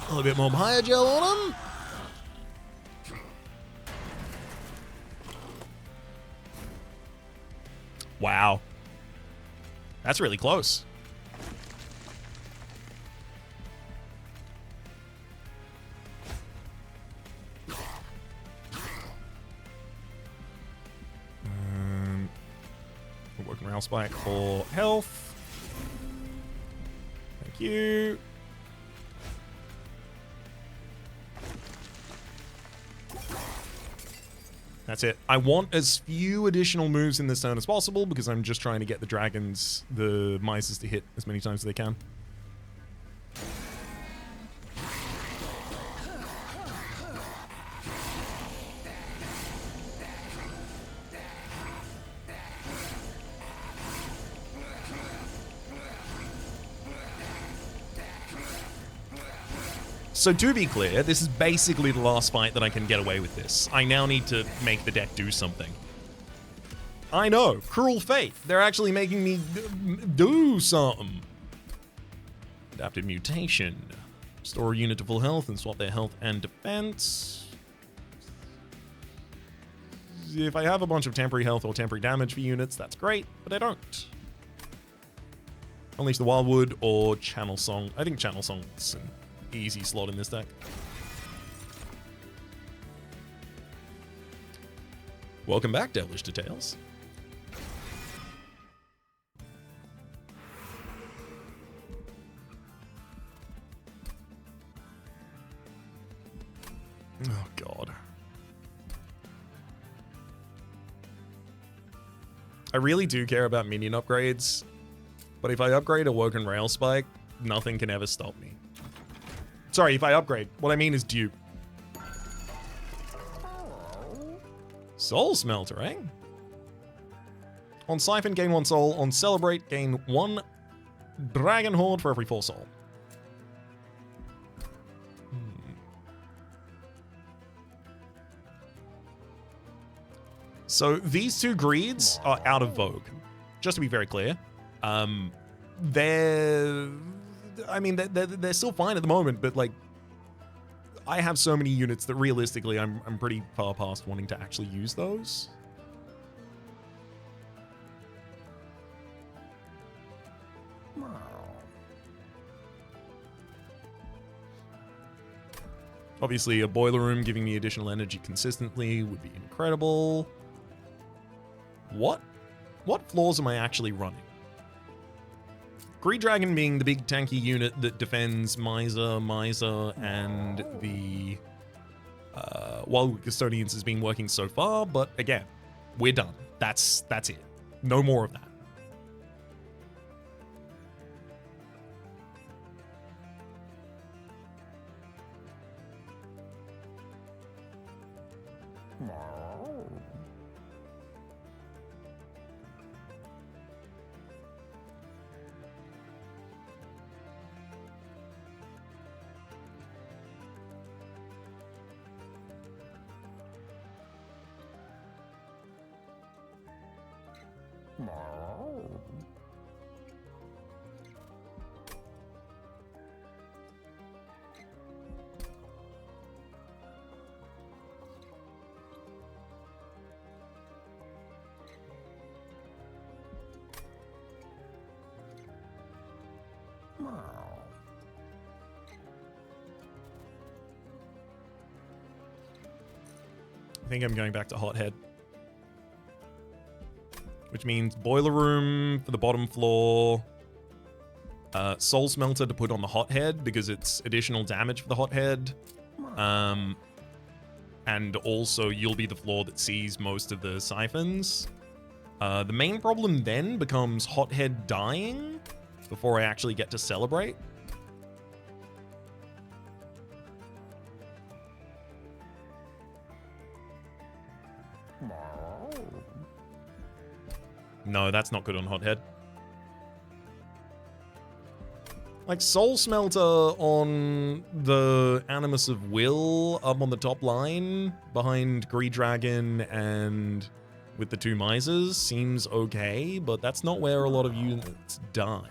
A little bit more higher gel on him. Wow. That's really close. We're working rail spike for health. Thank you. That's it. I want as few additional moves in this turn as possible because I'm just trying to get the dragons, the misers to hit as many times as they can. So to be clear, this is basically the last fight that I can get away with this. I now need to make the deck do something. I know, cruel fate. They're actually making me do something. Adaptive mutation. Restore a unit to full health and swap their health and defense. If I have a bunch of temporary health or temporary damage for units, that's great, but I don't. Unleash the Wildwood or Channel Song. I think Channel Song's an easy slot in this deck. Welcome back, Devilish Details. Oh, God. I really do care about minion upgrades, but if I upgrade a Woken Rail Spike, nothing can ever stop me. Sorry, if I upgrade. What I mean is dupe. Soul Smelter, eh? On Siphon, gain 1 soul. On Celebrate, gain 1 Dragon Horde for every 4 soul. So these two greeds are out of vogue. Just to be very clear. They're still fine at the moment, but like, I have so many units that realistically I'm pretty far past wanting to actually use those. Obviously, a boiler room giving me additional energy consistently would be incredible. What floors am I actually running? Greed Dragon being the big tanky unit that defends Miser, and the Wild Custodians has been working so far, but again, we're done. That's it. No more of that. I think I'm going back to Hothead. Which means Boiler Room for the bottom floor. Soul Smelter to put on the Hothead because it's additional damage for the Hothead. And also you'll be the floor that sees most of the siphons. The main problem then becomes Hothead dying before I actually get to Celebrate. No, that's not good on Hothead. Like Soul Smelter on the Animus of Will up on the top line behind Greed Dragon and with the 2 Misers seems okay, but that's not where a lot of units die.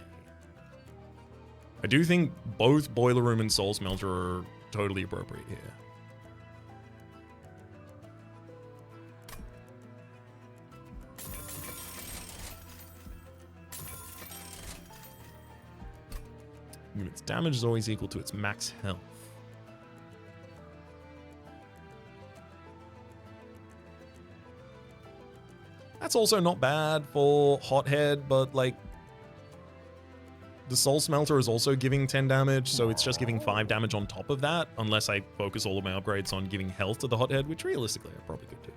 I do think both Boiler Room and Soul Smelter are totally appropriate here. Its damage is always equal to its max health. That's also not bad for Hothead, but like the Soul Smelter is also giving 10 damage, so it's just giving 5 damage on top of that, unless I focus all of my upgrades on giving health to the Hothead, which realistically I probably could do.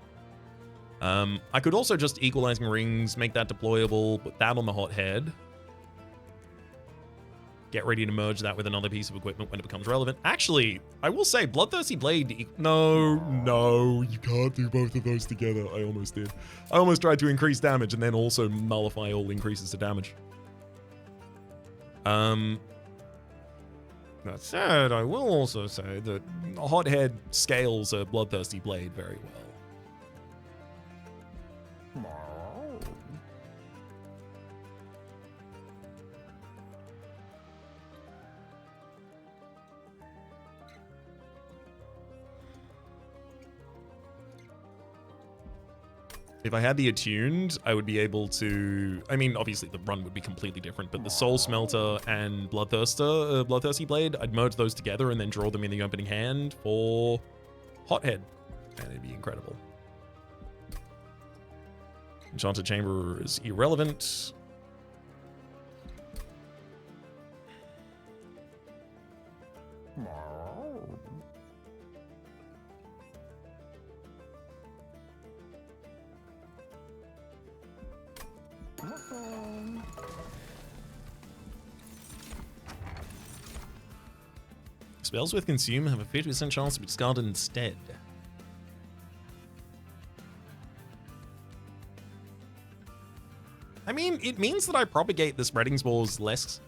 I could also just Equalizing Rings, make that deployable, put that on the Hothead. Get ready to merge that with another piece of equipment when it becomes relevant. Actually, I will say, Bloodthirsty Blade... No, you can't do both of those together. I almost did. I almost tried to increase damage and then also nullify all increases to damage. That said, I will also say that Hothead scales a Bloodthirsty Blade very well. If I had the attuned, I would be able to... I mean, obviously the run would be completely different, but the Soul Smelter and Bloodthirsty Blade, I'd merge those together and then draw them in the opening hand for Hothead, and it'd be incredible. Enchanted Chamber is irrelevant. Spells with Consume have a 50% chance to be discarded instead. I mean, it means that I propagate the Spreading Spores less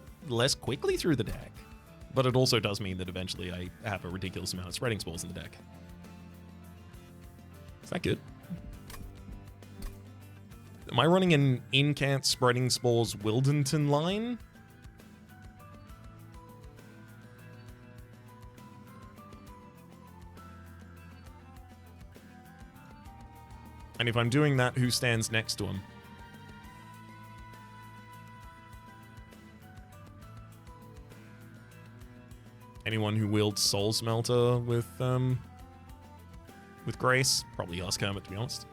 quickly through the deck. But it also does mean that eventually I have a ridiculous amount of Spreading Spores in the deck. Is that good? Am I running an Incant Spreading Spores Wildenton line? And if I'm doing that, who stands next to him? Anyone who wields Soul Smelter with grace? Probably Ask Hermit, to be honest.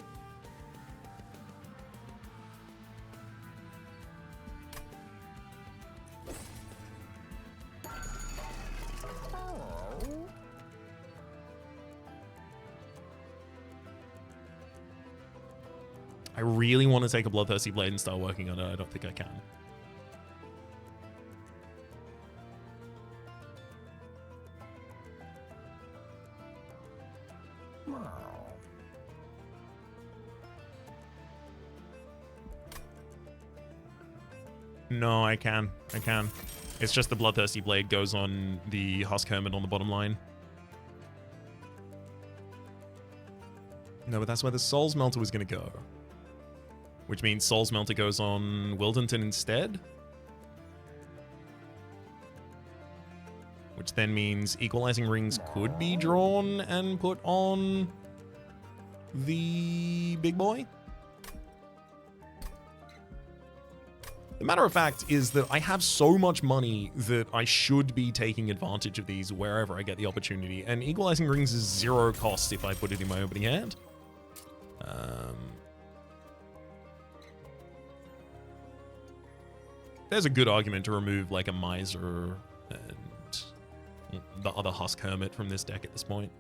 I really want to take a Bloodthirsty Blade and start working on it. I don't think I can. No, I can. I can. It's just the Bloodthirsty Blade goes on the Husk Hermit on the bottom line. No, but that's where the Soul Smelter was going to go. Which means Soul Smelter goes on Wildenton instead. Which then means Equalizing Rings could be drawn and put on the big boy. The matter of fact is that I have so much money that I should be taking advantage of these wherever I get the opportunity. And Equalizing Rings is 0 cost if I put it in my opening hand. There's a good argument to remove like a Miser and the other Husk Hermit from this deck at this point.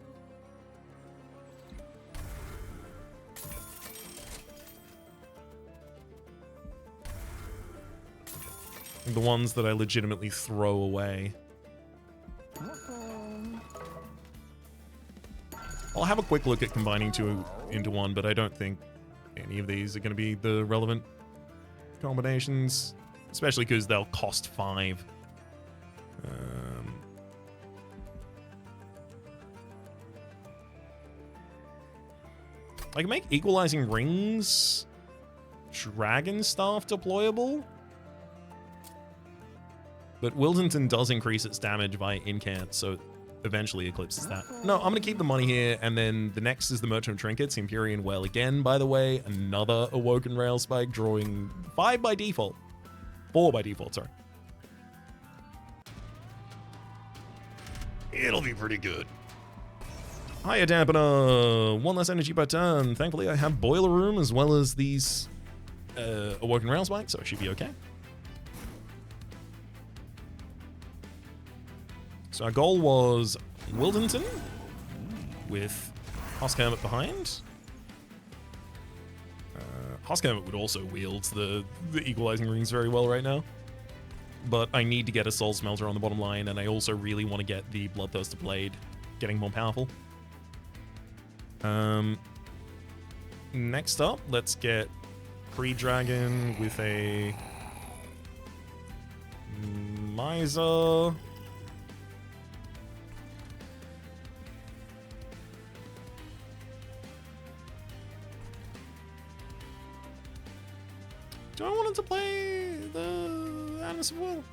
The ones that I legitimately throw away. I'll have a quick look at combining two into one, but I don't think any of these are going to be the relevant combinations. Especially because they'll cost 5. I can make Equalizing Rings Dragon Staff deployable. But Wildington does increase its damage by incant, so eventually eclipses that. No, I'm going to keep the money here, and then the next is the Merchant of Trinkets, Empyrean Well again, by the way. Another Awoken Rail Spike, drawing 5 by default. 4 by default, sorry. It'll be pretty good. Hiya, Dampener. 1 less energy per turn. Thankfully, I have Boiler Room as well as these Awoken Rail Spikes, so it should be okay. So our goal was Wildington with Husk Hermit behind. Husk Hermit would also wield the equalizing rings very well right now. But I need to get a Soul Smelter on the bottom line, and I also really want to get the Bloodthirster Blade getting more powerful. Next up, let's get Pre-Dragon with a Miser. Do I want him to play the Animus of Will?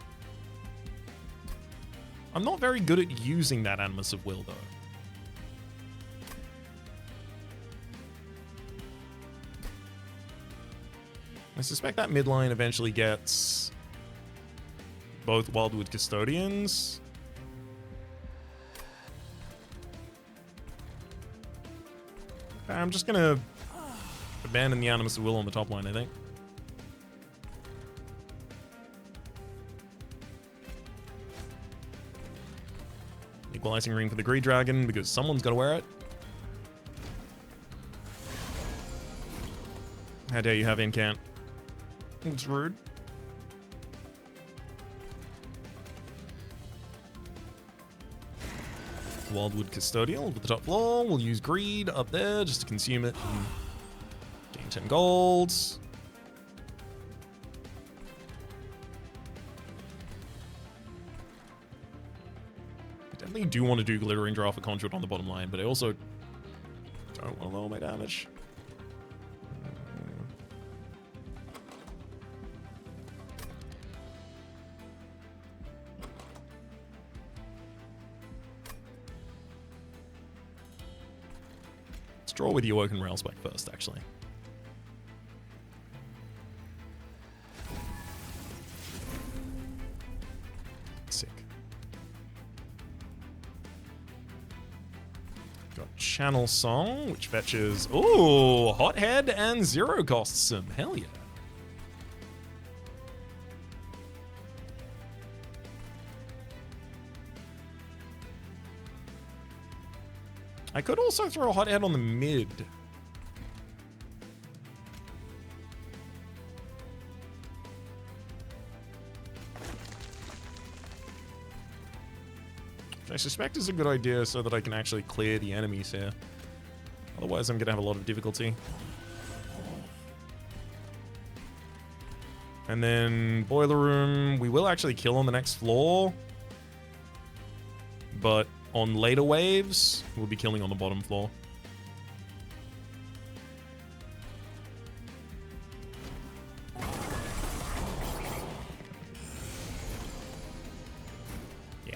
I'm not very good at using that Animus of Will, though. I suspect that midline eventually gets both Wildwood Custodians. I'm just gonna abandon the Animus of Will on the top line, I think. Equalizing ring for the Greed Dragon because someone's got to wear it. How dare you have incant? It's rude. Wildwood Custodial with the top floor. We'll use Greed up there just to consume it and gain 10 golds. I definitely do want to do Glittering Draft for Conduit on the bottom line, but I also don't want to lower my damage. Draw with the Awoken Rail Spike first, actually. Sick. Got Channel Song, which fetches, ooh, Hothead and 0 costs him. Hell yeah. I could also throw a Hothead on the mid. Which I suspect is a good idea so that I can actually clear the enemies here. Otherwise, I'm going to have a lot of difficulty. And then Boiler Room, we will actually kill on the next floor. But on later waves, we'll be killing on the bottom floor. Yeah.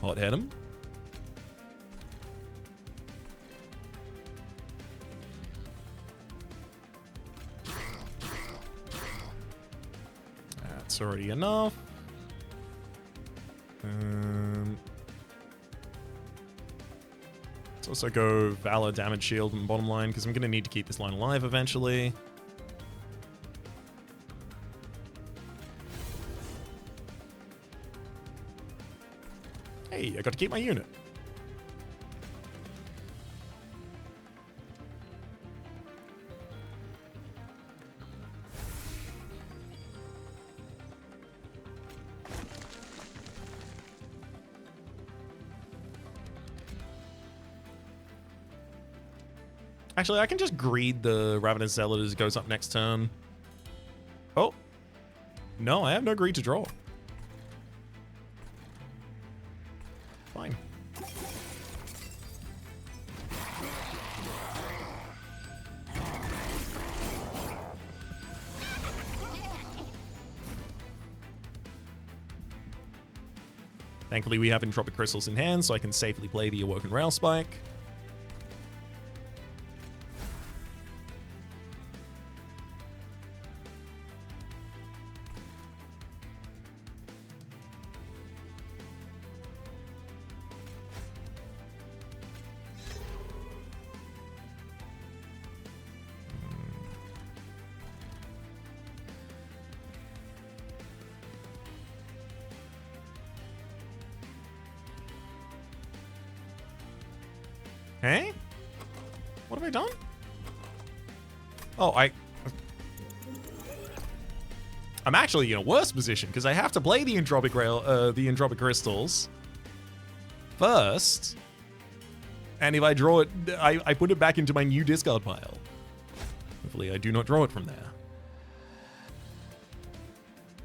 Hot head him. That's already enough. Let's also go Valor, Damage Shield, and bottom line, because I'm going to need to keep this line alive eventually. Hey, I got to keep my unit. Actually, I can just greed the Ravenous Zealot as it goes up next turn. Oh. No, I have no greed to draw. Fine. Thankfully, we have Entropic Crystals in hand, so I can safely play the Awoken Rail Spike. Hey? What have I done? Oh, I'm actually in a worse position because I have to play the Entropic Crystals first. And if I draw it, I put it back into my new discard pile. Hopefully I do not draw it from there.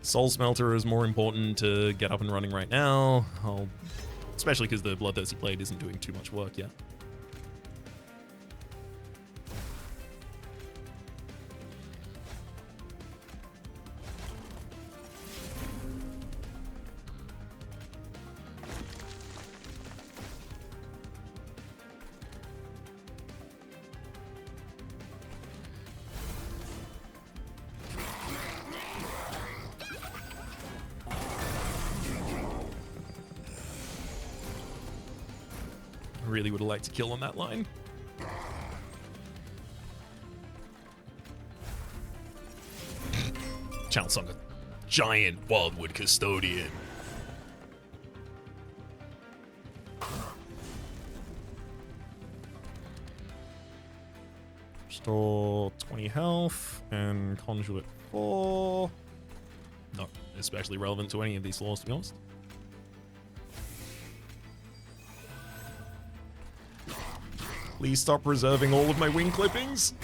Soul Smelter is more important to get up and running right now. Especially because the Bloodthirsty Blade isn't doing too much work yet. Really would have liked to kill on that line. Chance on a giant Wildwood Custodian. Restore 20 health and Conduit 4. Not especially relevant to any of these laws, to be honest. Please stop reserving all of my wing clippings.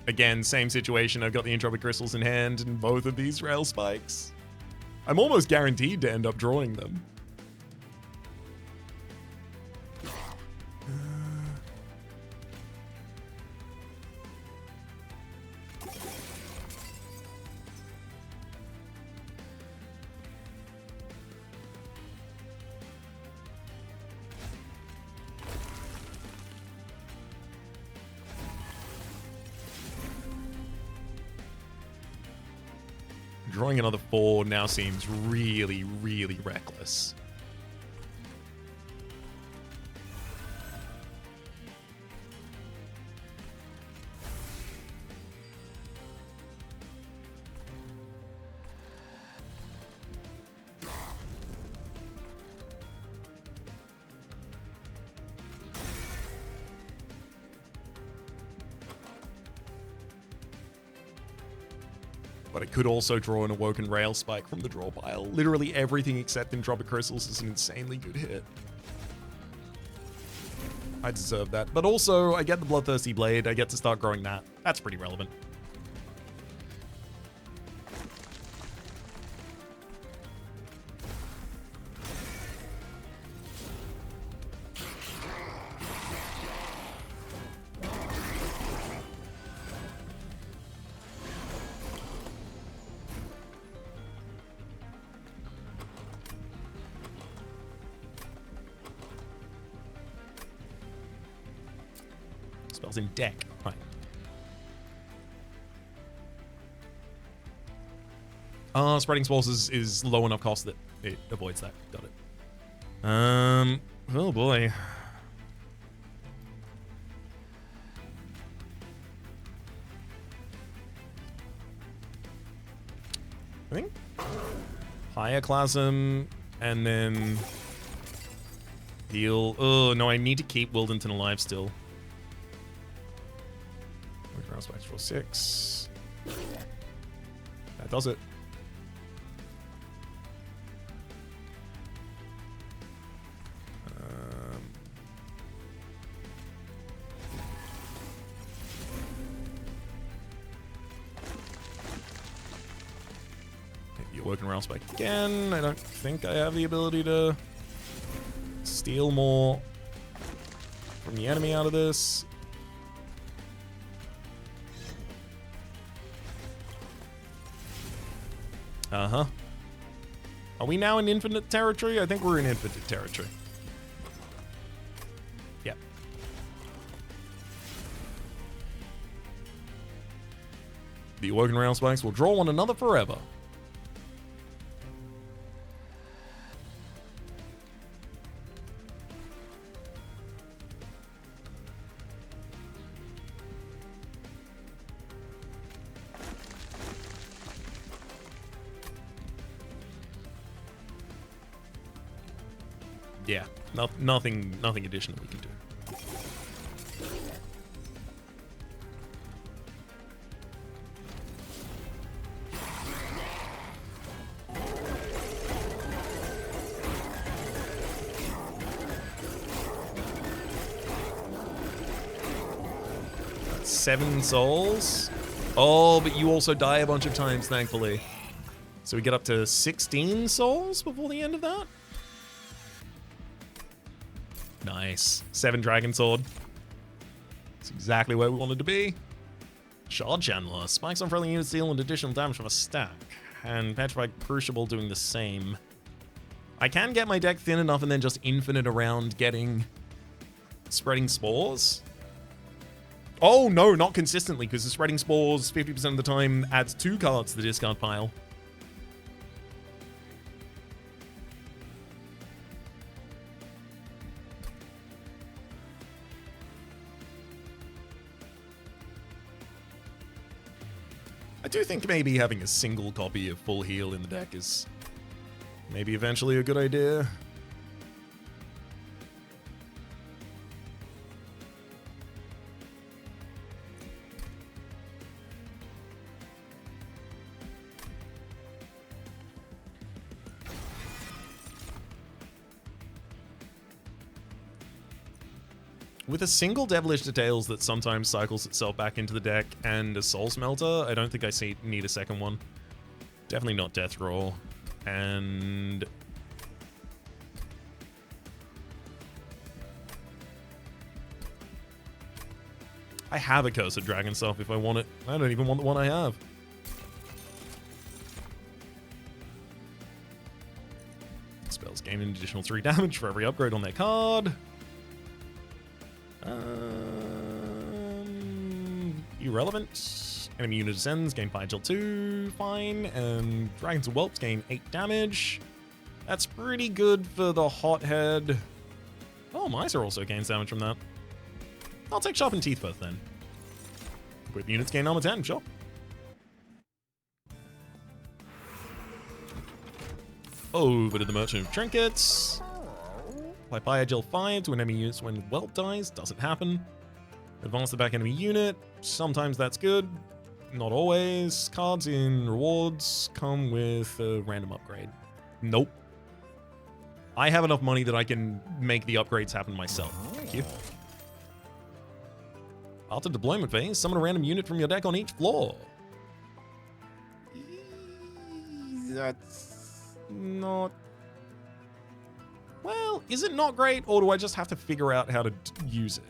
Again, same situation. I've got the Entropic Crystals in hand and both of these rail spikes. I'm almost guaranteed to end up drawing them. Drawing another 4 now seems really, really reckless. But I could also draw an Awoken Rail Spike from the draw pile. Literally everything except Entropic Crystals is an insanely good hit. I deserve that. But also, I get the Bloodthirsty Blade. I get to start growing that. That's pretty relevant. Spells in deck. Right. Spreading Spores is low enough cost that it avoids that. Got it. Oh boy. I think Pyroclasm and then heal. Oh no, I need to keep Wildington alive still. Spectral 6. That does it. Awoken Railspike again. I don't think I have the ability to steal more from the enemy out of this. Uh-huh. Are we now in infinite territory? I think we're in infinite territory. Yep. The Awoken Railspikes will draw one another forever. Yeah, nothing additional we can do. That's 7 souls. Oh, but you also die a bunch of times, thankfully. So we get up to 16 souls before the end of that? Nice. 7 Dragon Sword. That's exactly where we wanted to be. Shard Chandler. Spikes on friendly units deal an additional damage from a stack. And Petrified Crucible doing the same. I can get my deck thin enough and then just infinite around getting Spreading Spores. Oh, no, not consistently, because the Spreading Spores 50% of the time adds 2 cards to the discard pile. I do think maybe having a single copy of Full Heal in the deck is maybe eventually a good idea. With a single Devilish Details that sometimes cycles itself back into the deck and a Soul Smelter, I don't think I need a second one. Definitely not Death Roar. And I have a Cursed Dragon Self if I want it. I don't even want the one I have. Spells gain an additional 3 damage for every upgrade on their card. Irrelevant. Enemy unit descends, gain Fire Chill 2, fine. And Dragons of Whelps gain 8 damage. That's pretty good for the Hothead. Oh, Miser also gains damage from that. I'll take Sharpened Teeth first then. Equip units gain armor 10, sure. Over to the Merchant of Trinkets. Apply Fire Gel 5 to an enemy unit when Whelp dies. Doesn't happen. Advance the back enemy unit. Sometimes that's good. Not always. Cards in rewards come with a random upgrade. Nope. I have enough money that I can make the upgrades happen myself. Thank you. After deployment phase, summon a random unit from your deck on each floor. That's not... Well, is it not great, or do I just have to figure out how to use it?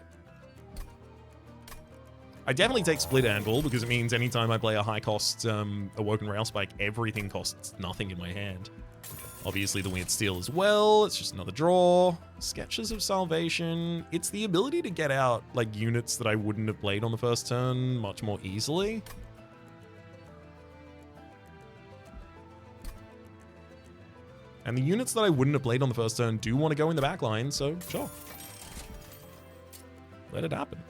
I definitely take Split Anvil, because it means anytime I play a high-cost Awoken Railspike, everything costs nothing in my hand. Obviously, the Weird Steel as well. It's just another draw. Sketches of Salvation. It's the ability to get out, like, units that I wouldn't have played on the first turn much more easily. And the units that I wouldn't have played on the first turn do want to go in the back line, so sure. Let it happen.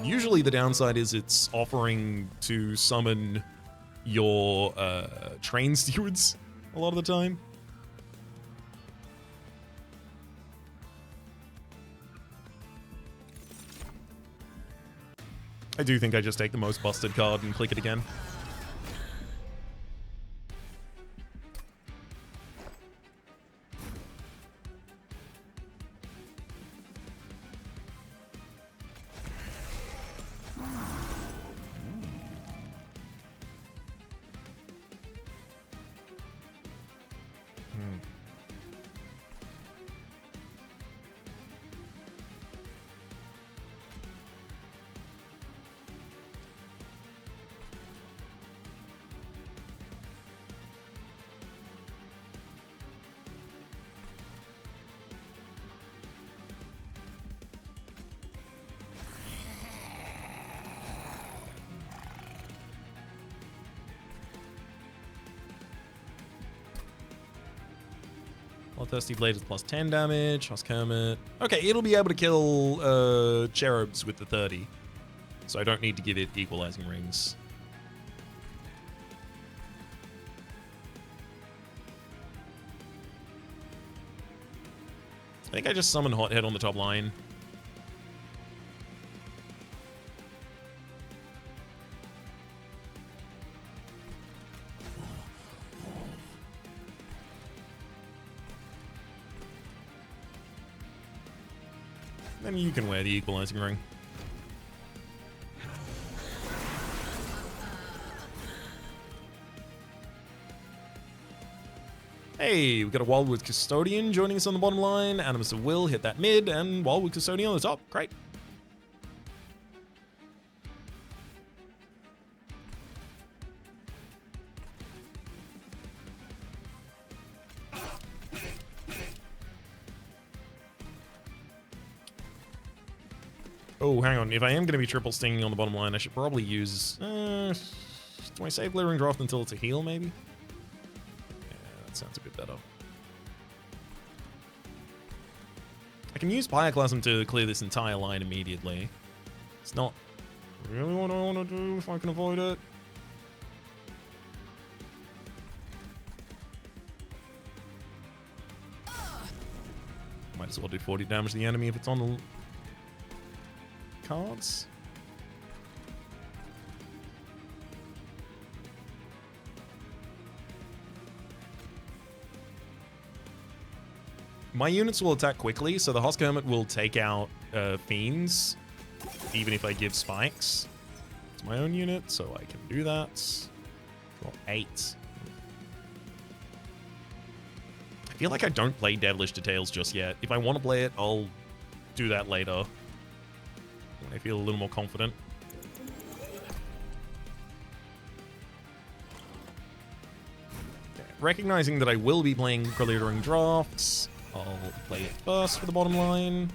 Usually the downside is it's offering to summon your train stewards a lot of the time. I do think I just take the most busted card and click it again. Bloodthirsty Blade is plus 10 damage. Husk Hermit. Okay, it'll be able to kill cherubs with the 30. So I don't need to give it equalizing rings. I think I just summoned Hothead on the top line. Then you can wear the equalizing ring. Hey, we've got a Wildwood Custodian joining us on the bottom line. Animus of Will hit that mid, and Wildwood Custodian on the top. Great. Oh, hang on. If I am going to be triple stinging on the bottom line, I should probably use... do I save Glittering Draft until it's a heal, maybe? Yeah, that sounds a bit better. I can use Pyroclasm to clear this entire line immediately. It's not really what I want to do if I can avoid it. Might as well do 40 damage to the enemy if it's on the cards. My units will attack quickly, so the Husk Hermit will take out fiends, even if I give spikes. It's my own unit, so I can do that. Got 8. I feel like I don't play Devilish Details just yet. If I want to play it, I'll do that later when I feel a little more confident. Okay. Recognizing that I will be playing Glittering Drafts, I'll play it first for the bottom line.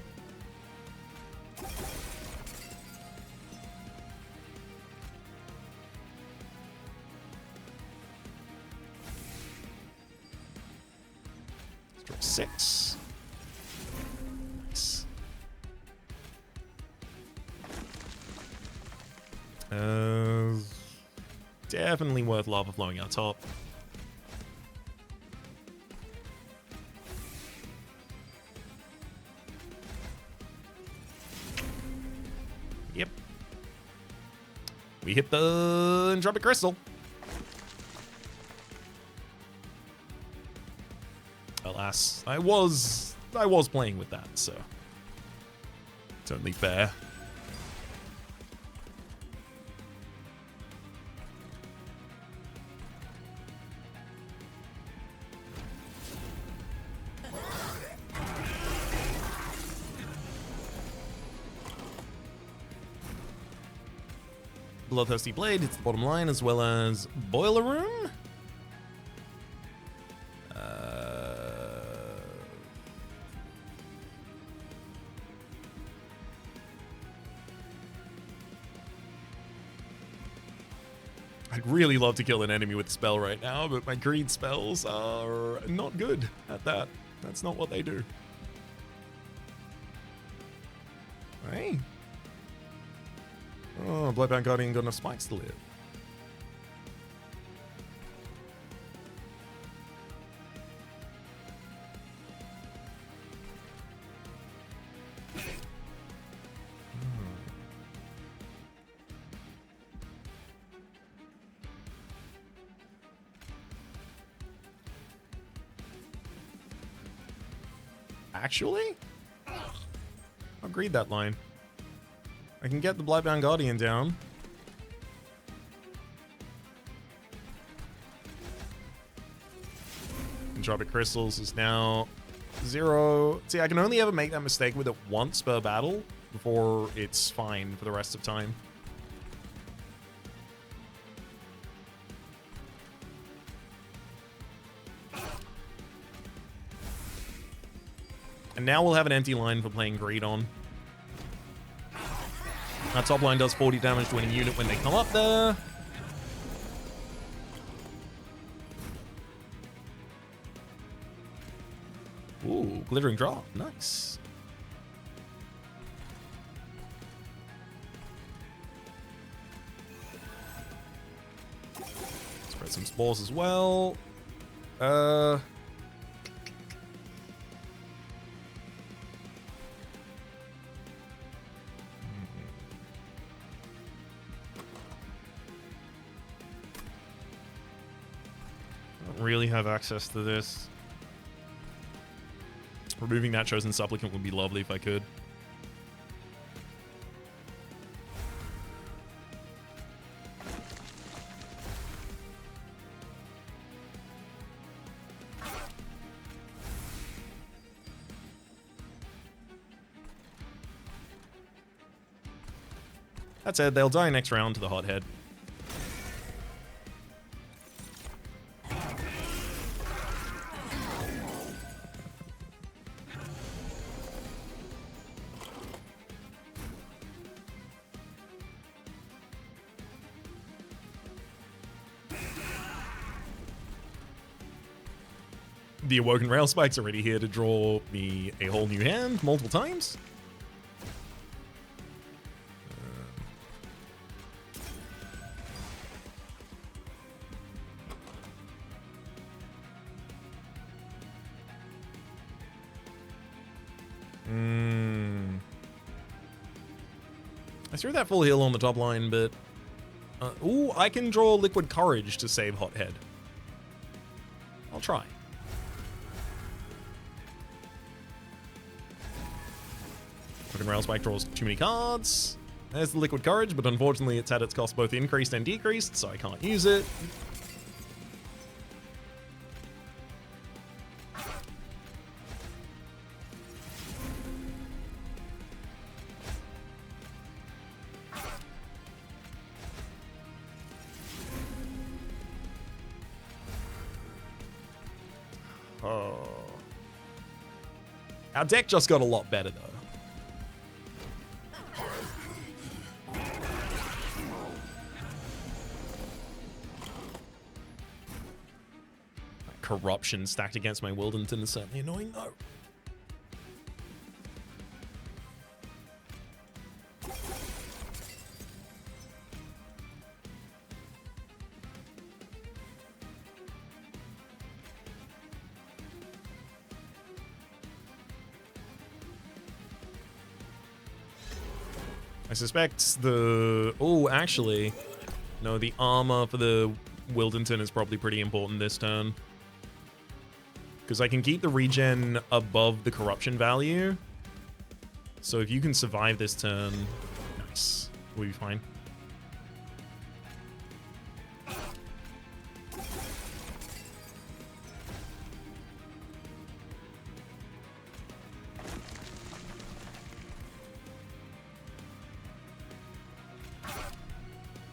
Let's draw 6. Nice. Definitely worth Lava Flowing out top. Yep. We hit the Entropic Crystal. Alas, I was playing with that, so it's only fair. Bloodthirsty Blade hits the bottom line, as well as Boiler Room. I'd really love to kill an enemy with a spell right now, but my greed spells are not good at that. That's not what they do. Hey. Oh, Bloodbound Guardian got enough spikes to live. Actually? I'll greed that line. I can get the Blightbound Guardian down. Entropic Crystals is now 0. See, I can only ever make that mistake with it once per battle before it's fine for the rest of time. And now we'll have an empty line for playing Greed on. Our top line does 40 damage to any unit when they come up there. Ooh, glittering drop. Nice. Spread some spores as well. Don't really have access to this. Removing that chosen supplicant would be lovely if I could. That said, they'll die next round to the hothead. The Awoken Rail Spike's already here to draw me a whole new hand multiple times. I threw that full heal on the top line, but... ooh, I can draw Liquid Courage to save Hothead. I'll try. Fucking Rail Spike draws too many cards. There's the Liquid Courage, but unfortunately it's had its cost both increased and decreased, so I can't use it. Oh. Our deck just got a lot better, though. Corruption stacked against my Wildenton is certainly annoying, though. I suspect the... Oh, actually... No, the armor for the Wildenton is probably pretty important this turn. Because I can keep the regen above the corruption value. So if you can survive this turn... Nice. We'll be fine.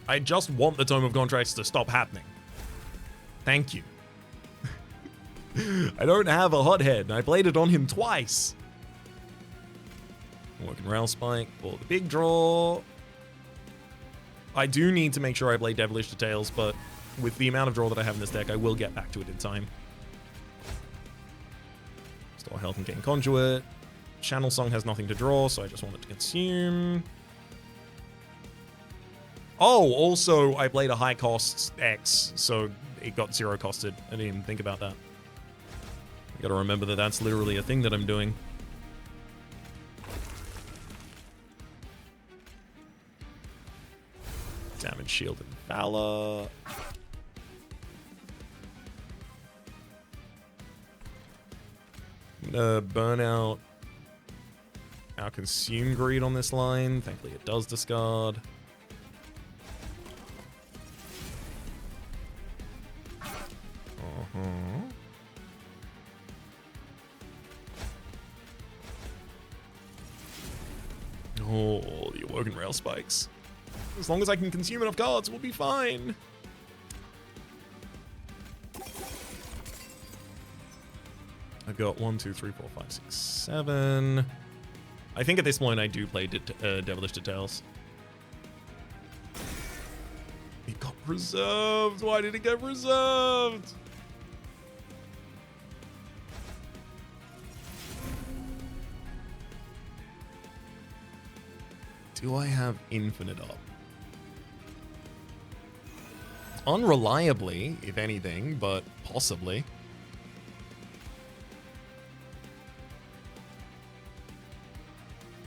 I just want the Tome of Contracts to stop happening. Thank you. I don't have a hothead, and I played it on him twice. Working Rail Spike for the big draw. I do need to make sure I play Devilish Details, but with the amount of draw that I have in this deck, I will get back to it in time. Store health and gain Conduit. Channel Song has nothing to draw, so I just want it to consume. Oh, also, I played a high cost X, so it got 0 costed. I didn't even think about that. I gotta remember that that's literally a thing that I'm doing. Damage, Shield, and Valor. I'm gonna burn out our Consume Greed on this line. Thankfully, it does discard. Oh, the Awoken Rail Spikes. As long as I can consume enough cards, we'll be fine. I've got 1, 2, 3, 4, 5, 6, 7. I think at this point I do play Devilish Details. It got preserved. Why did it get preserved? Do I have infinite up? Unreliably, if anything, but possibly.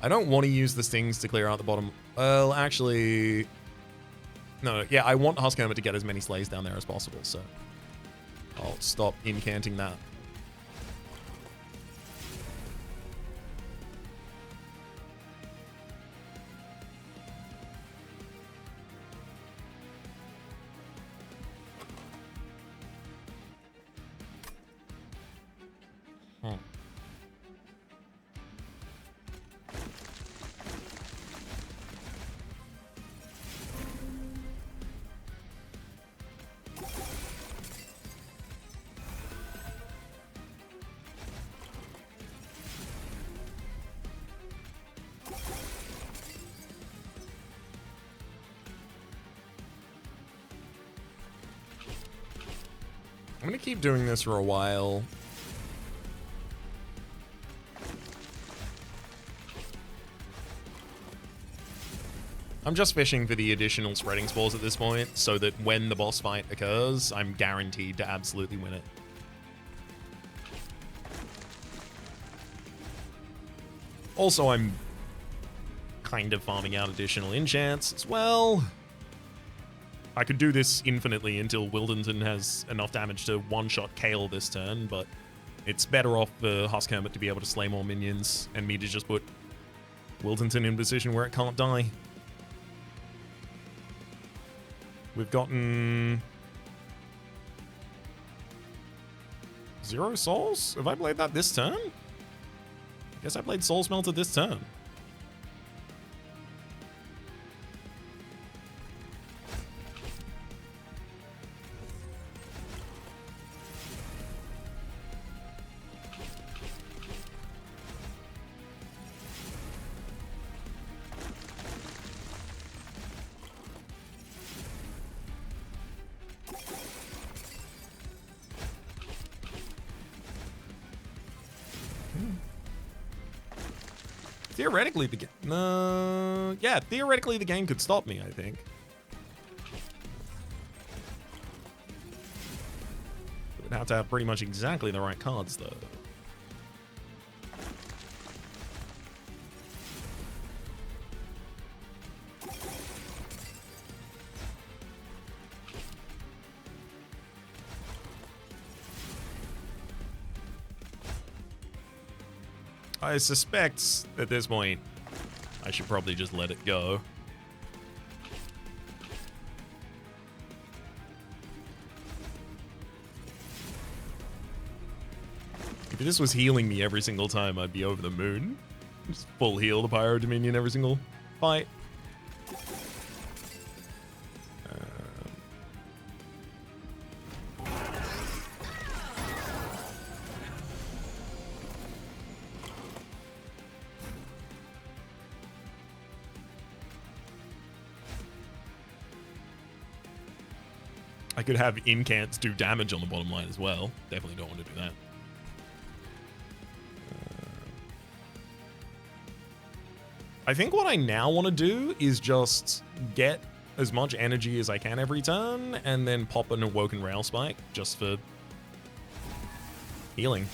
I don't want to use the stings to clear out the bottom. Well, actually... No, yeah, I want Husk Hermit to get as many slays down there as possible, so... I'll stop incanting that. I'm gonna keep doing this for a while. I'm just fishing for the additional spreading spores at this point, so that when the boss fight occurs, I'm guaranteed to absolutely win it. Also, I'm kind of farming out additional enchants as well. I could do this infinitely until Wildenton has enough damage to one-shot Kale this turn, but it's better off for Husk Hermit to be able to slay more minions and me to just put Wildenton in a position where it can't die. We've gotten 0 souls? Have I played that this turn? Guess I played Soul Smelter this turn. Theoretically, the game... yeah, theoretically the game could stop me, I think. It would have to have pretty much exactly the right cards, though. I suspect at this point I should probably just let it go. If this was healing me every single time, I'd be over the moon. Just full heal the Pyro Dominion every single fight. I could have incants do damage on the bottom line as well. Definitely don't want to do that. I think what I now want to do is just get as much energy as I can every turn and then pop an Awoken Rail Spike just for healing.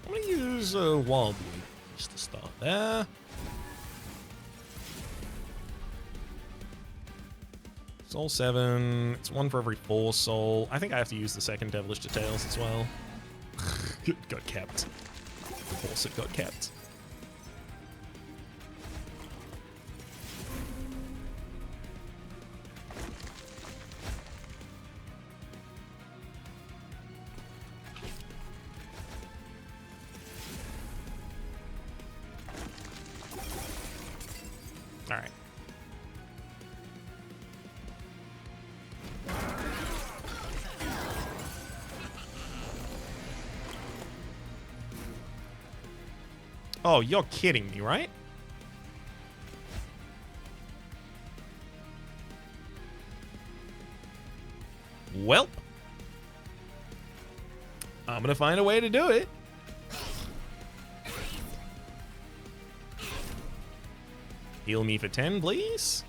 I'm gonna use Wild Wood just to start there. Soul 7. It's 1 for every 4 soul. I think I have to use the second Devilish Details as well. Got kept. Of course it got kept. All right. Oh, you're kidding me, right? Welp. I'm gonna find a way to do it. Heal me for 10, please.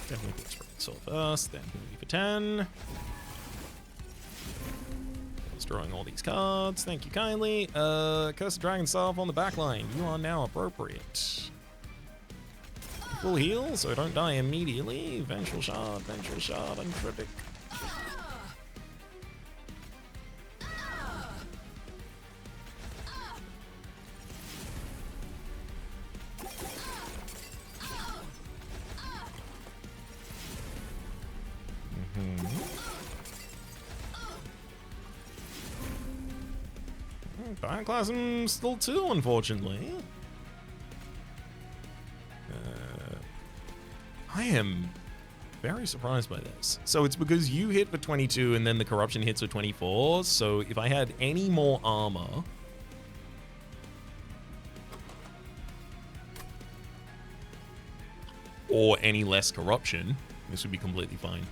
Definitely put Spirit Soul first, then heal me for 10. Destroying all these cards. Thank you kindly. Curse of Dragon Staff on the back line. You are now appropriate. Full heal, so I don't die immediately. Vengeful Shard, and Critic. Ironclasm still 2, unfortunately. I am very surprised by this. So it's because you hit for 22 and then the corruption hits for 24. So if I had any more armor, or any less corruption, this would be completely fine.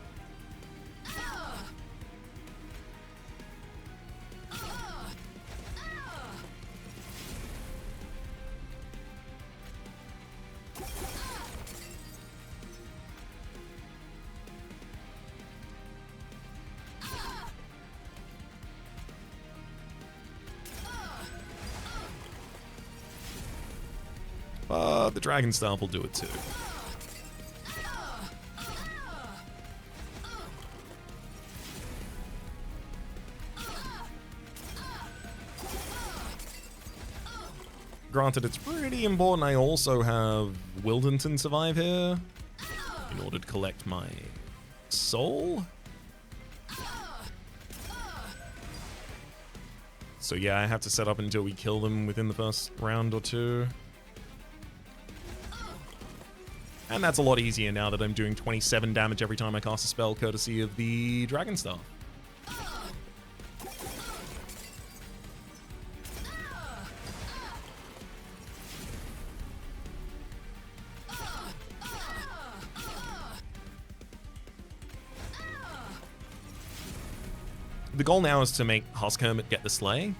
The Dragon Staff will do it too. Granted, it's pretty important I also have Wildenton survive here in order to collect my soul. So yeah, I have to set up until we kill them within the first round or two. And that's a lot easier now that I'm doing 27 damage every time I cast a spell, courtesy of the Dragon Staff. The goal now is to make Husk Hermit get the Slay.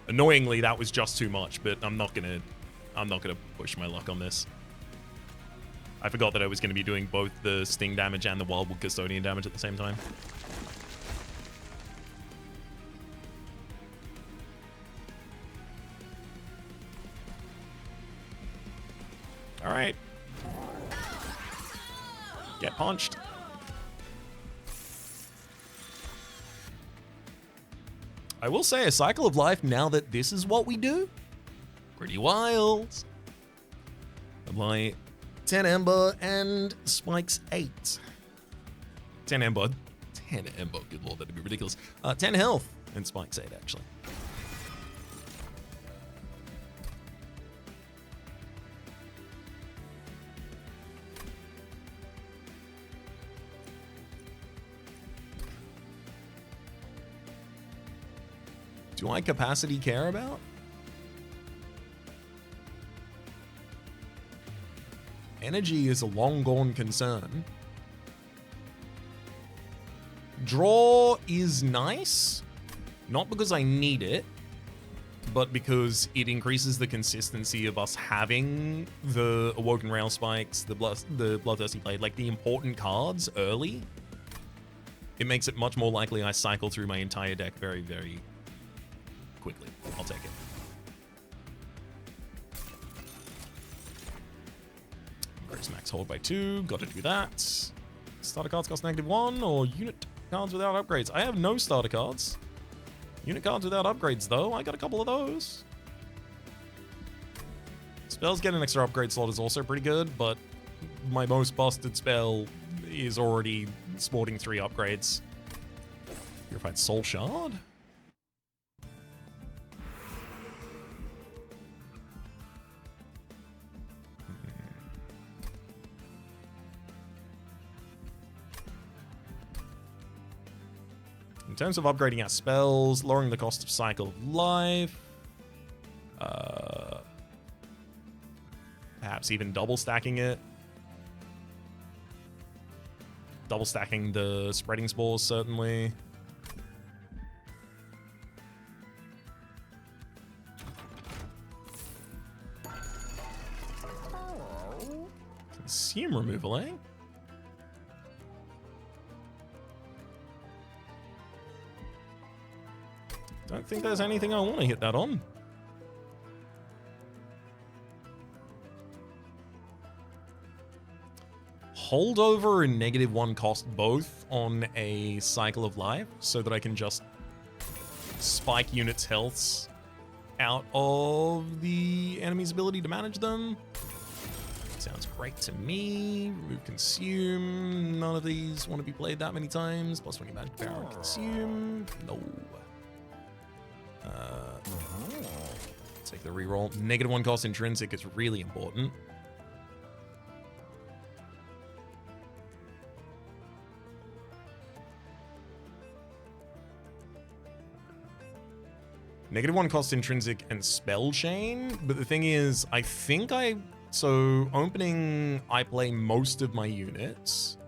Annoyingly, that was just too much, but I'm not gonna push my luck on this. I forgot that I was gonna be doing both the Sting damage and the Wildwood Custodian damage at the same time. All right. Get punched. I will say a Cycle of Life, now that this is what we do, pretty wild. Apply 10 Ember and Spikes 8. 10 Ember. 10 Ember, good lord, that'd be ridiculous. 10 health and Spikes 8, actually. Do I capacity care about? Energy is a long gone concern. Draw is nice, not because I need it, but because it increases the consistency of us having the Awoken Rail Spikes, the Bloodthirsty Blade, like the important cards early. It makes it much more likely I cycle through my entire deck very, very quickly. I'll take it. Increase max hold by 2. Got to do that. Starter cards cost -1 or unit cards without upgrades. I have no starter cards. Unit cards without upgrades, though. I got a couple of those. Spells get an extra upgrade slot is also pretty good, but my most busted spell is already sporting 3 upgrades. Purified Soul Shard. In terms of upgrading our spells, lowering the cost of Cycle of Life, perhaps even double stacking it. Double stacking the Spreading Spores, certainly. Consume removal, eh? Don't think there's anything I want to hit that on. Holdover and -1 cost both on a Cycle of Life so that I can just spike units' healths out of the enemy's ability to manage them. Sounds great to me. Remove Consume. None of these want to be played that many times. Plus 20 magic power. Consume. No. Take the reroll. -1 cost intrinsic is really important. -1 cost intrinsic and spell chain, but the thing is, so opening, I play most of my units,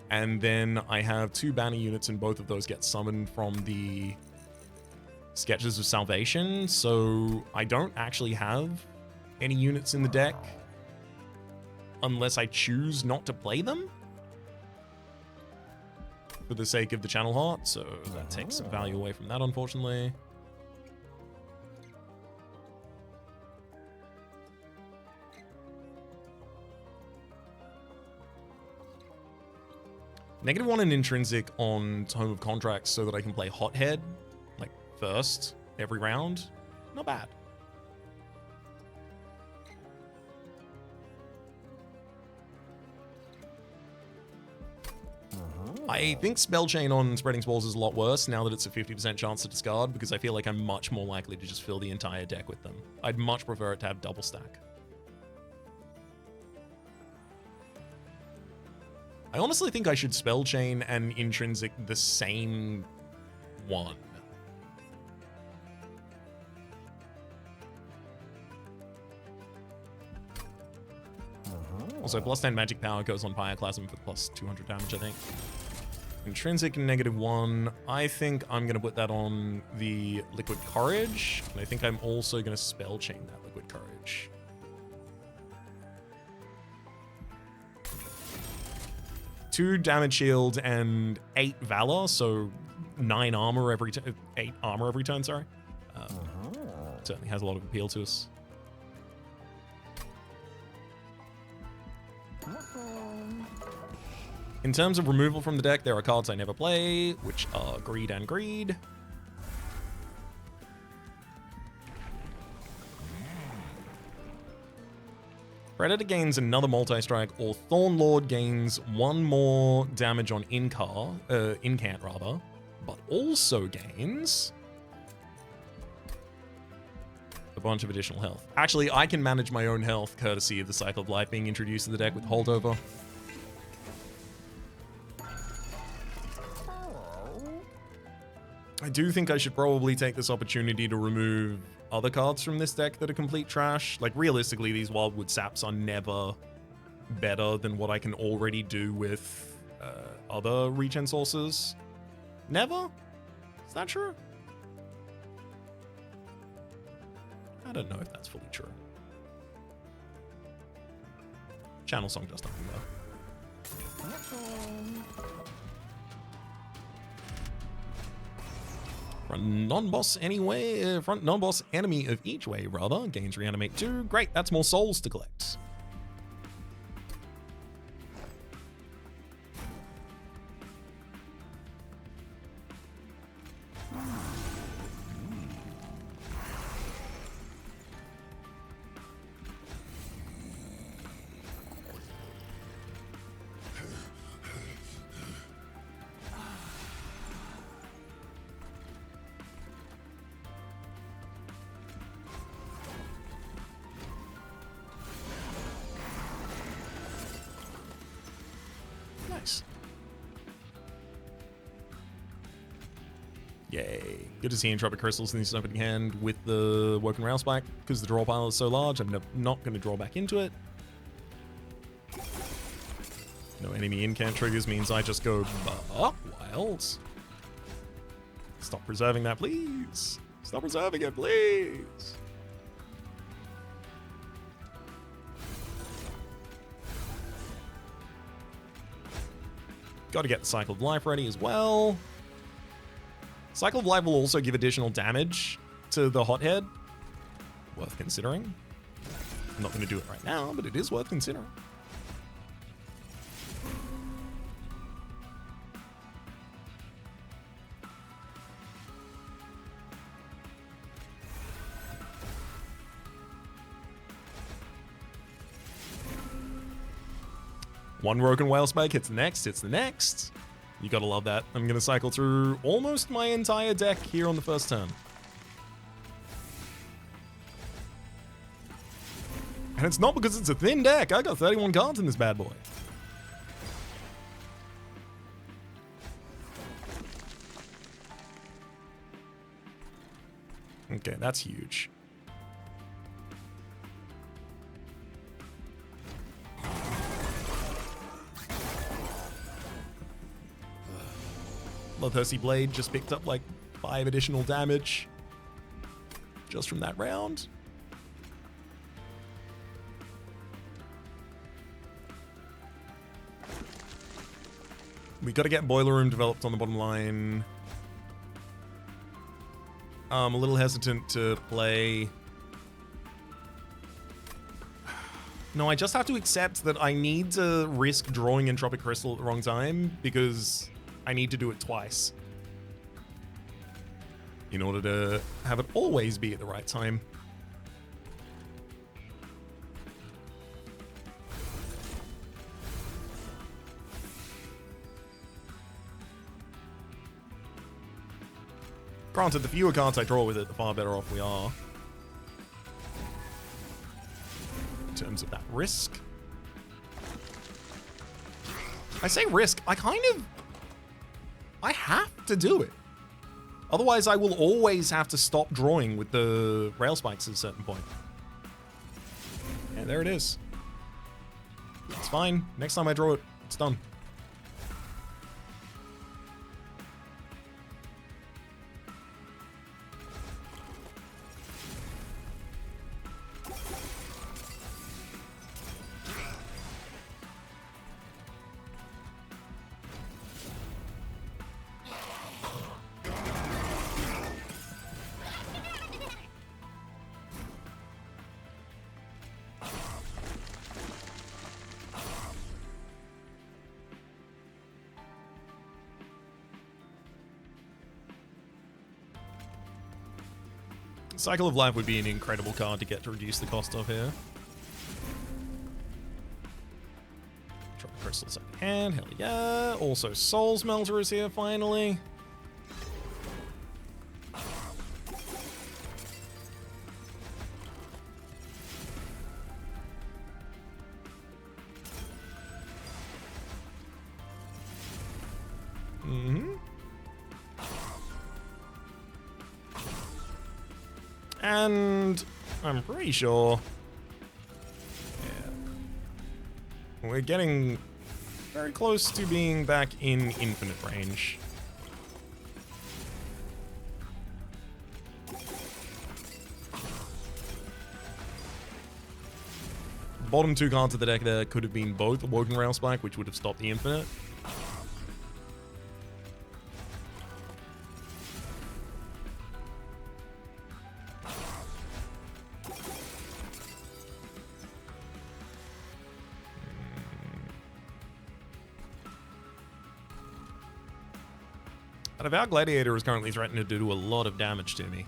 and then I have 2 banner units, and both of those get summoned from the Sketches of Salvation, so I don't actually have any units in the deck unless I choose not to play them for the sake of the Channel Heart, so that takes some value away from that, unfortunately. -1 and intrinsic on Tome of Contracts so that I can play Hothead, like, first, every round. Not bad. I think Spell Chain on Spreading Spores is a lot worse now that it's a 50% chance to discard, because I feel like I'm much more likely to just fill the entire deck with them. I'd much prefer it to have double stack. I honestly think I should Spell Chain and Intrinsic the same one. Also, plus 10 magic power goes on Pyroclasm for plus 200 damage, I think. Intrinsic and -1. I think I'm going to put that on the Liquid Courage, and I think I'm also going to Spell Chain that Liquid Courage. Two damage shield and 8 valor, so 9 armor every 8 armor every turn. Sorry, certainly has a lot of appeal to us. In terms of removal from the deck, there are cards I never play, which are Greed and Greed. Predator gains another multi-strike, or Thorn Lord gains 1 more damage on incant rather, but also gains a bunch of additional health. Actually, I can manage my own health courtesy of the Cycle of Life being introduced to the deck with Holdover. I do think I should probably take this opportunity to remove other cards from this deck that are complete trash. Like, realistically, these Wildwood Saps are never better than what I can already do with other regen sources. Never? Is that true? I don't know if that's fully true. Channel Song does nothing though. Front non-boss anyway, front non-boss enemy of each way, rather, gains Reanimate 2. Great, that's more souls to collect. Nice. Yay. Good to see Entropic Crystals in this opening hand with the Woken Railspike, because the draw pile is so large, I'm not going to draw back into it. No enemy incant triggers means I just go buck wild. Stop preserving that, please. Stop preserving it, please. Got to get the Cycle of Life ready as well. Cycle of Life will also give additional damage to the Hothead. Worth considering. I'm not going to do it right now, but it is worth considering. One Broken Whale Spike hits the next, hits the next. You gotta love that. I'm gonna cycle through almost my entire deck here on the first turn. And it's not because it's a thin deck. I got 31 cards in this bad boy. Okay, that's huge. Bloodthirsty Blade just picked up like 5 additional damage just from that round. We got to get Boiler Room developed on the bottom line. I'm a little hesitant to play. No, I just have to accept that I need to risk drawing Entropic Crystal at the wrong time because I need to do it twice in order to have it always be at the right time. Granted, the fewer cards I draw with it, the far better off we are. In terms of that risk. I say risk, I have to do it. Otherwise, I will always have to stop drawing with the rail spikes at a certain point. And there it is. It's fine. Next time I draw it, it's done. Cycle of Life would be an incredible card to get to reduce the cost of here. Drop crystals at hand, hell yeah. Also, Soul Smelter is here finally. And I'm pretty sure, yeah, we're getting very close to being back in infinite range. Bottom 2 cards of the deck there could have been both a Woken Railspike, which would have stopped the infinite. But a Vow Gladiator is currently threatening to do a lot of damage to me.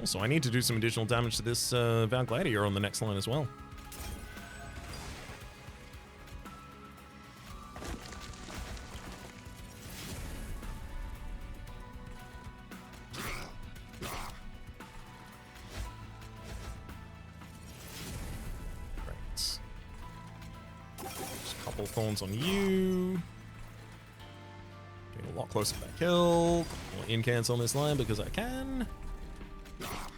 Also, I need to do some additional damage to this Vow Gladiator on the next line as well. couple thorns on you. Getting a lot closer to that kill. More incants on this line because I can.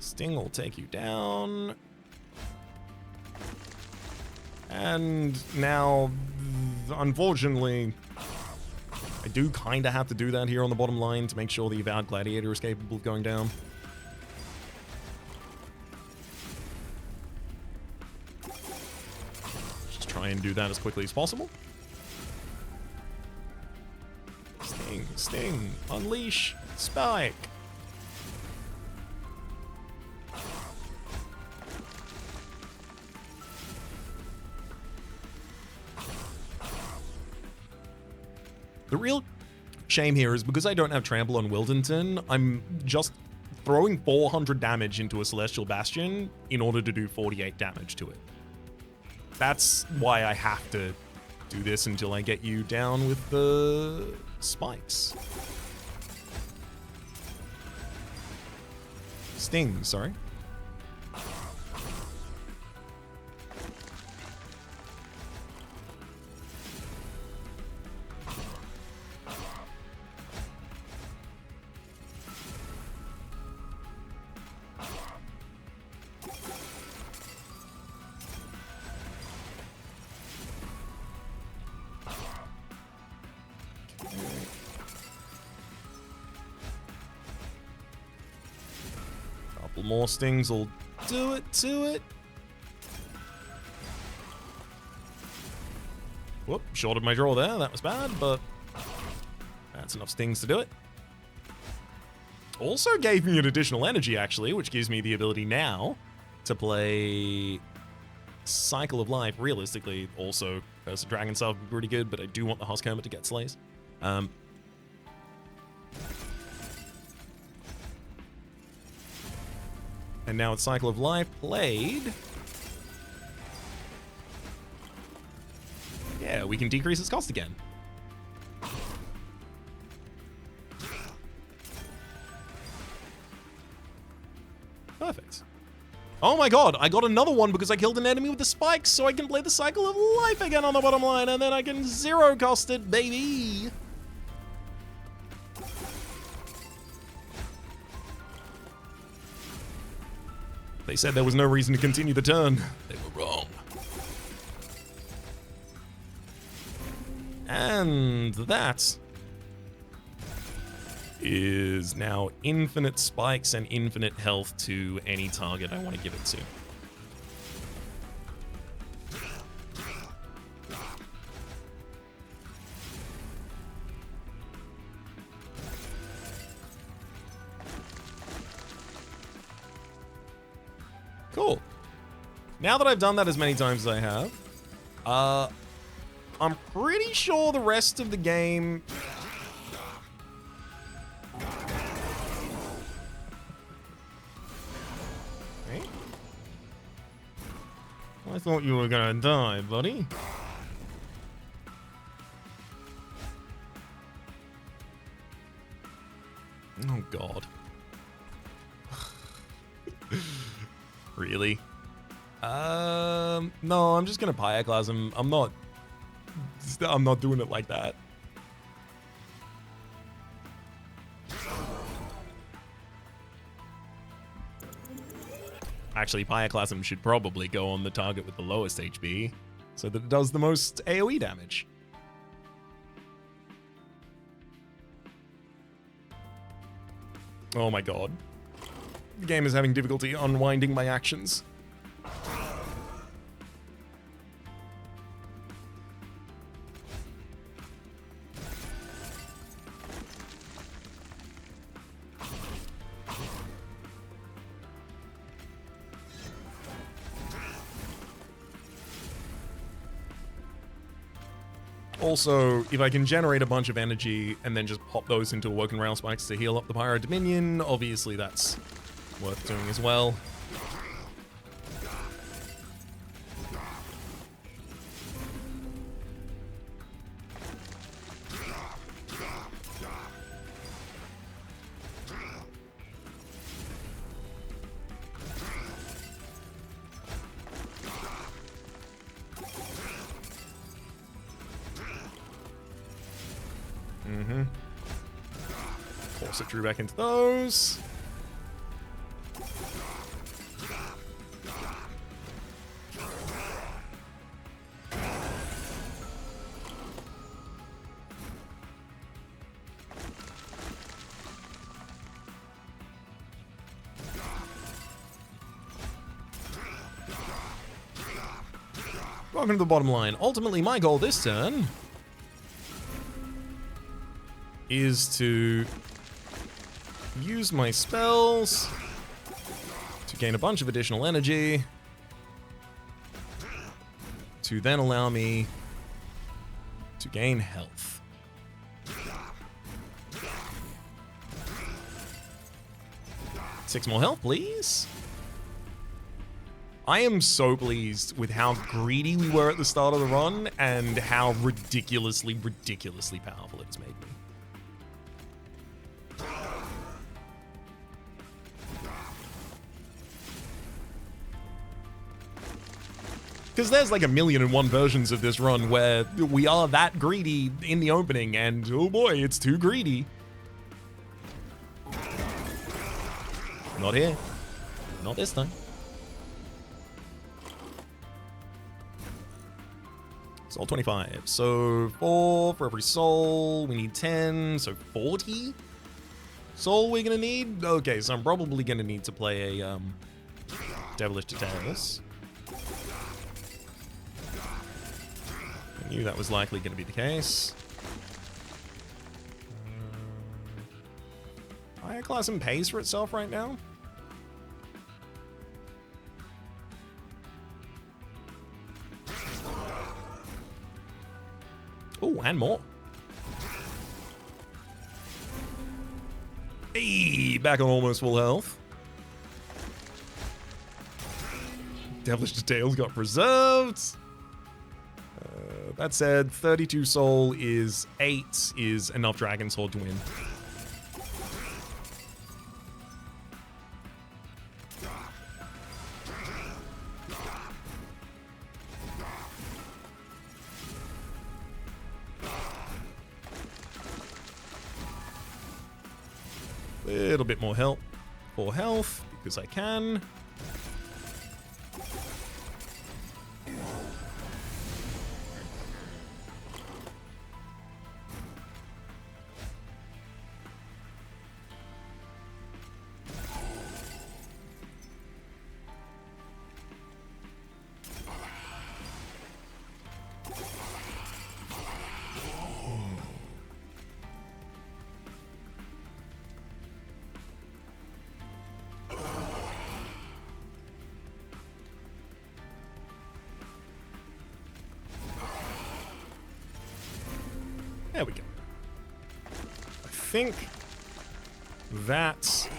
Sting will take you down. And now, unfortunately, I do kind of have to do that here on the bottom line to make sure the Avowed Gladiator is capable of going down. Just try and do that as quickly as possible. Sting, Sting, Unleash, Spike. The real shame here is because I don't have Trample on Wildenton, I'm just throwing 400 damage into a Celestial Bastion in order to do 48 damage to it. That's why I have to do this until I get you down with the spikes. Sting, sorry. More stings will do it to it. Whoop, shorted my draw there. That was bad, but that's enough stings to do it. Also gave me an additional energy, actually, which gives me the ability now to play Cycle of Life. Realistically, also, Curse of Dragon stuff would be pretty good, but I do want the Husk Hermit to get slays. And now it's Cycle of Life played. Yeah, we can decrease its cost again. Perfect. Oh my god, I got another one because I killed an enemy with the spikes, so I can play the Cycle of Life again on the bottom line, and then I can zero cost it, baby! They said there was no reason to continue the turn. They were wrong. And that is now infinite spikes and infinite health to any target I want to give it to. Cool. Now that I've done that as many times as I have, I'm pretty sure the rest of the game... Hey? I thought you were gonna die, buddy. Oh, God. Really? No, I'm just gonna Pyroclasm. I'm not doing it like that. Actually, Pyroclasm should probably go on the target with the lowest HP, so that it does the most AoE damage. Oh my god. The game is having difficulty unwinding my actions. Also, if I can generate a bunch of energy and then just pop those into Awoken Rail Spikes to heal up the Pyro Dominion, obviously that's worth doing as well. Force it through back into those. Welcome to the bottom line. Ultimately, my goal this turn is to use my spells to gain a bunch of additional energy to then allow me to gain health. Six more health, please. I am so pleased with how greedy we were at the start of the run and how ridiculously, ridiculously powerful it has made me. Because there's like 1,000,001 versions of this run where we are that greedy in the opening and oh boy, it's too greedy. Not here. Not this time. Soul 25. So 4 for every soul. We need 10. So 40 soul we're going to need. Okay, so I'm probably going to need to play a Devilish Details. I knew that was likely going to be the case. Ioclasm pays for itself right now. Oh, and more. Hey, back on almost full health. Devilish Details got preserved. That said, 32 soul is 8 is enough Dragon Sword to win. Little bit more help for health because I can. There we go. I think that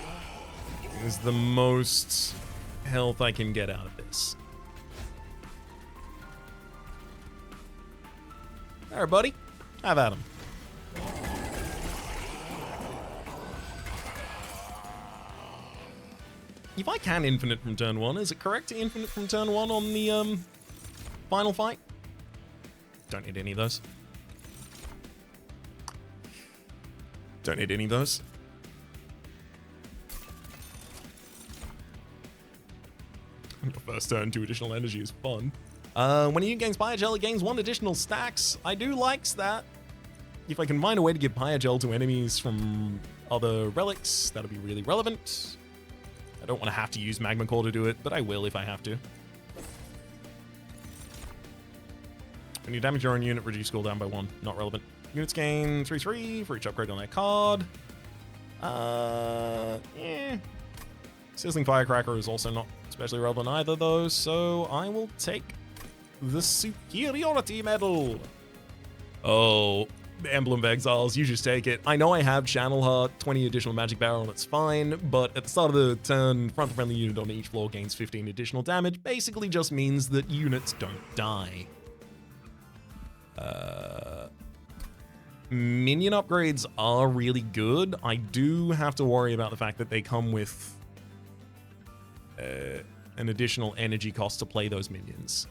is the most health I can get out of this. Alright, buddy. Have at him. If I can infinite from turn 1, is it correct to infinite from turn 1 on the final fight? Don't need any of those. Don't need any of those. Your first turn, 2 additional energy is fun. When a unit gains Pyogel, it gains 1 additional stacks. I do like that. If I can find a way to give Pyogel to enemies from other relics, that'll be really relevant. I don't want to have to use Magma Core to do it, but I will if I have to. When you damage your own unit, reduce cooldown by 1. Not relevant. Units gain 3/3 for each upgrade on their card. Sizzling Firecracker is also not especially relevant either, though, so I will take the Superiority Medal. Oh, the Emblem of Exiles, you just take it. I know I have Channel Heart, 20 additional Magic Barrel, and it's fine, but at the start of the turn, front friendly unit on each floor gains 15 additional damage. Basically just means that units don't die. Minion upgrades are really good. I do have to worry about the fact that they come with an additional energy cost to play those minions.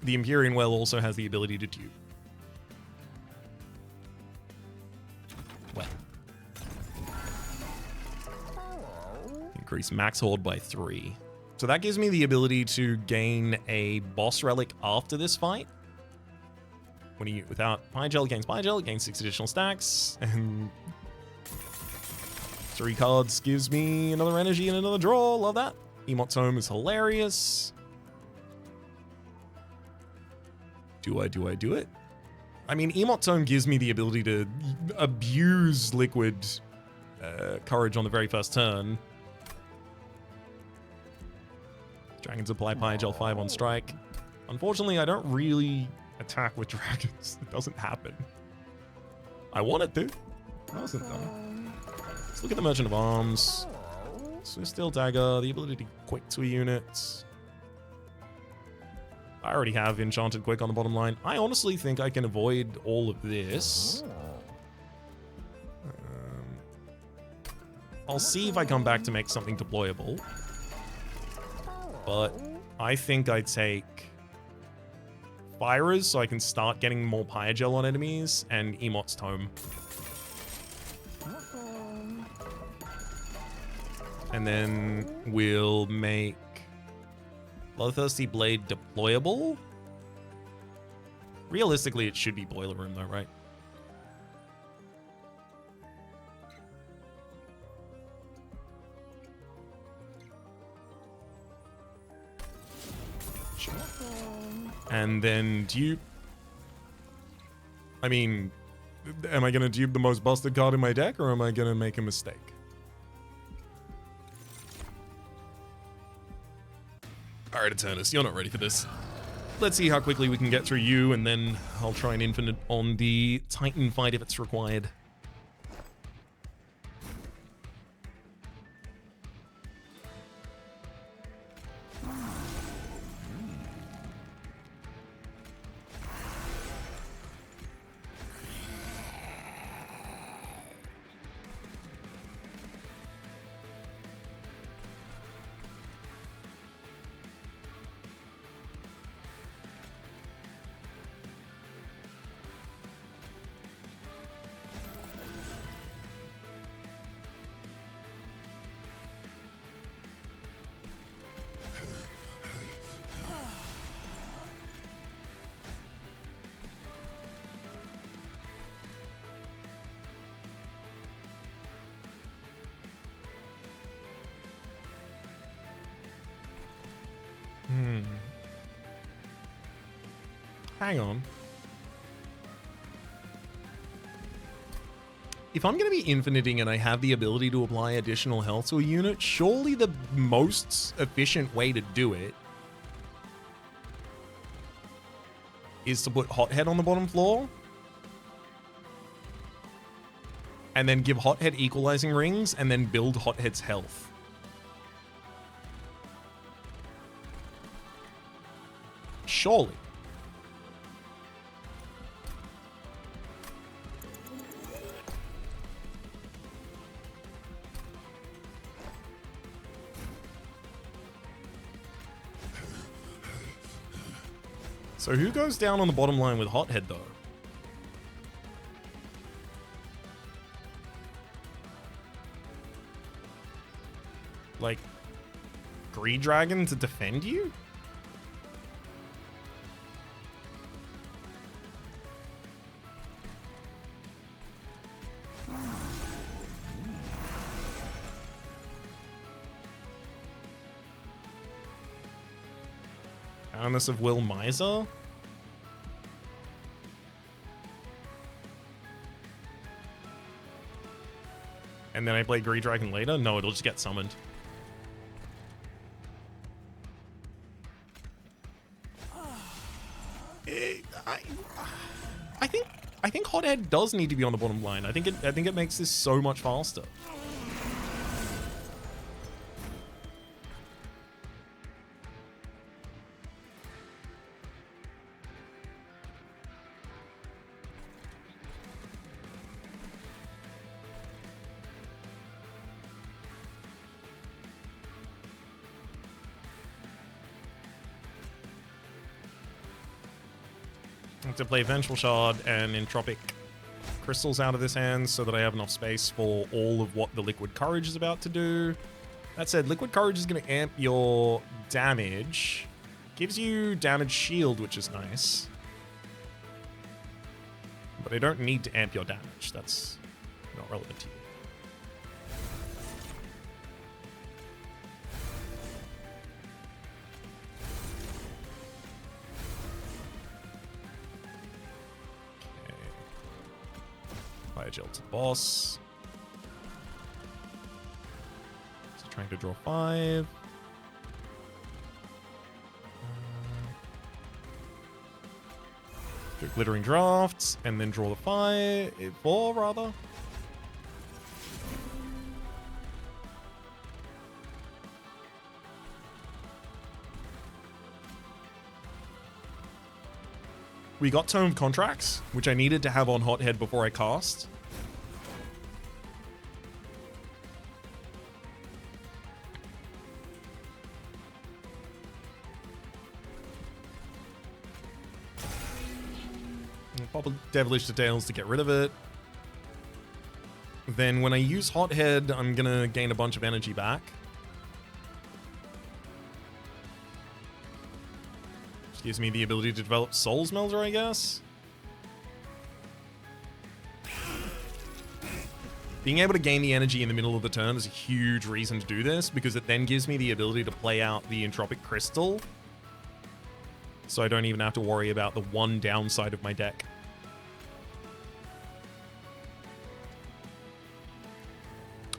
The Empyrean Well also has the ability to dupe. increase max horde by 3. So that gives me the ability to gain a boss relic after this fight. When you without Pygel, gains Pygel, it gains 6 additional stacks, and 3 cards gives me another energy and another draw. Love that. Emote Tome is hilarious. Do I do it? I mean, Emote Tome gives me the ability to abuse Liquid Courage on the very first turn. Dragons apply Pygel 5 on strike. Unfortunately, I don't really attack with dragons. It doesn't happen. I wanted to. I wasn't done. Let's look at the Merchant of Arms. So Steel Dagger, the ability to quick to a unit. I already have Enchanted Quick on the bottom line. I honestly think I can avoid all of this. I'll see if I come back to make something deployable. But I think I take Fires so I can start getting more Pygel on enemies, and Emote's Tome. And then we'll make Bloodthirsty Blade deployable. Realistically, it should be Boiler Room though, right? Sure. And then dupe. I mean, am I going to dupe the most busted card in my deck, or am I going to make a mistake? Alright, Eternus, you're not ready for this. Let's see how quickly we can get through you, and then I'll try an infinite on the Titan fight if it's required. Hang on. If I'm going to be infiniting and I have the ability to apply additional health to a unit, surely the most efficient way to do it is to put Hothead on the bottom floor and then give Hothead equalizing rings and then build Hothead's health. Surely. So who goes down on the bottom line with Hothead, though? Like, Greed Dragon to defend you? Boundless of Will Miser? And then I play Greed Dragon later? No, it'll just get summoned. I think Hothead does need to be on the bottom line. I think it makes this so much faster. To play Vengeful Shard and Entropic Crystals out of this hand so that I have enough space for all of what the Liquid Courage is about to do. That said, Liquid Courage is going to amp your damage. Gives you damage shield, which is nice. But I don't need to amp your damage. That's not relevant to you. Fire gel to the boss. So trying to draw 5. Do glittering drafts and then draw the 4 rather. We got Tomed Contracts, which I needed to have on Hothead before I cast. Pop a Devilish Details to get rid of it. Then when I use Hothead, I'm gonna gain a bunch of energy back. Which gives me the ability to develop Soul Smelter, I guess. Being able to gain the energy in the middle of the turn is a huge reason to do this, because it then gives me the ability to play out the Entropic Crystal. So I don't even have to worry about the one downside of my deck.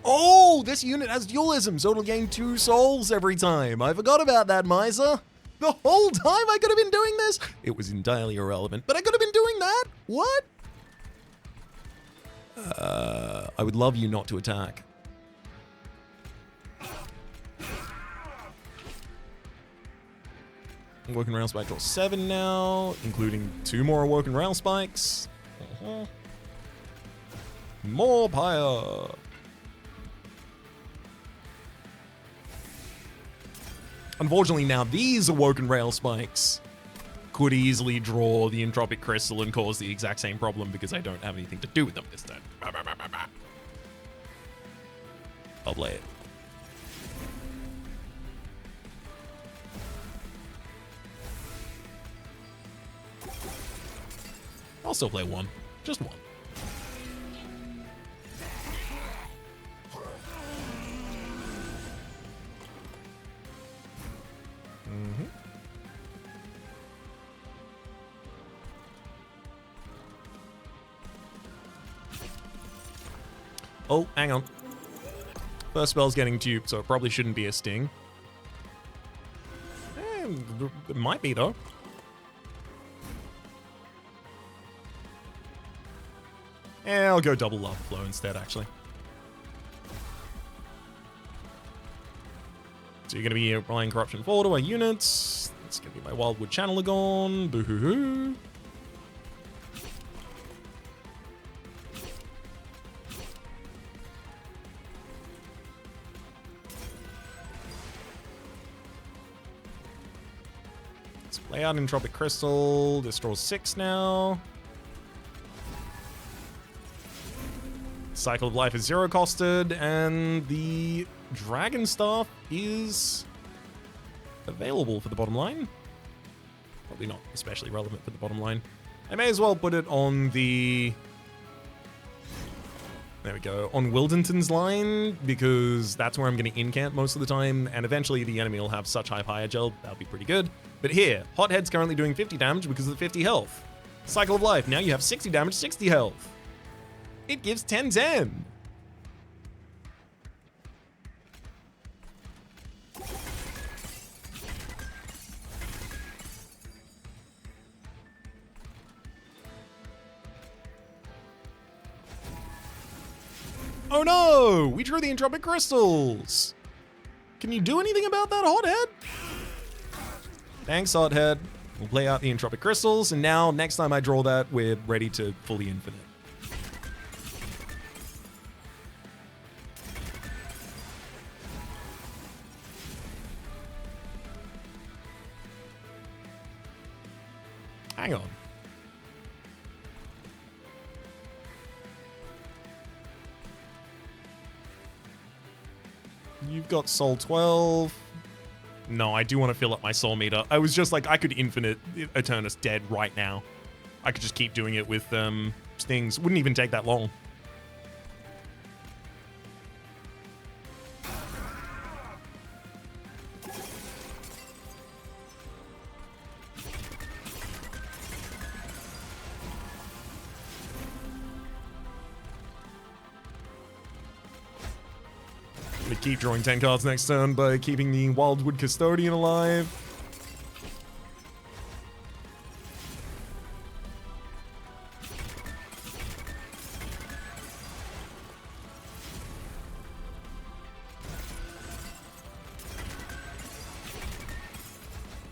Oh, this unit has dualism, so it'll gain 2 souls every time. I forgot about that, Miser. The whole time I could have been doing this? It was entirely irrelevant, but I could have been doing that? What? I would love you not to attack. Awoken Rail Spike draws 7 now, including 2 more Awoken Rail Spikes. More Pyre. Unfortunately, now these Awoken Rail Spikes could easily draw the Entropic Crystal and cause the exact same problem because I don't have anything to do with them this turn. I'll play it. I'll still play 1. Just 1. Oh, hang on. First spell's getting duped, so it probably shouldn't be a sting. It might be, though. Yeah, I'll go double Lava Flow instead, actually. So you're going to be applying Corruption 4 to our units. That's going to be my Wildwood Channelagon. Boo-hoo-hoo. Let's play out Entropic Crystal. This draws 6 now. Cycle of Life is 0 costed, and the Dragon Staff is available for the bottom line. Probably not especially relevant for the bottom line. I may as well put it on the... There we go. On Wildington's line, because that's where I'm going to incamp most of the time, and eventually the enemy will have such high fire gel, that'll be pretty good. But here, Hothead's currently doing 50 damage because of the 50 health. Cycle of Life, now you have 60 damage, 60 health. It gives 10-10. Oh no! We drew the Entropic Crystals! Can you do anything about that, Hothead? Thanks, Hothead. We'll play out the Entropic Crystals, and now, next time I draw that, we're ready to fully infinite. Hang on. You've got soul 12. No, I do want to fill up my soul meter. I was just like, I could infinite Eternus dead right now. I could just keep doing it with stings. Wouldn't even take that long. We keep drawing 10 cards next turn by keeping the Wildwood Custodian alive.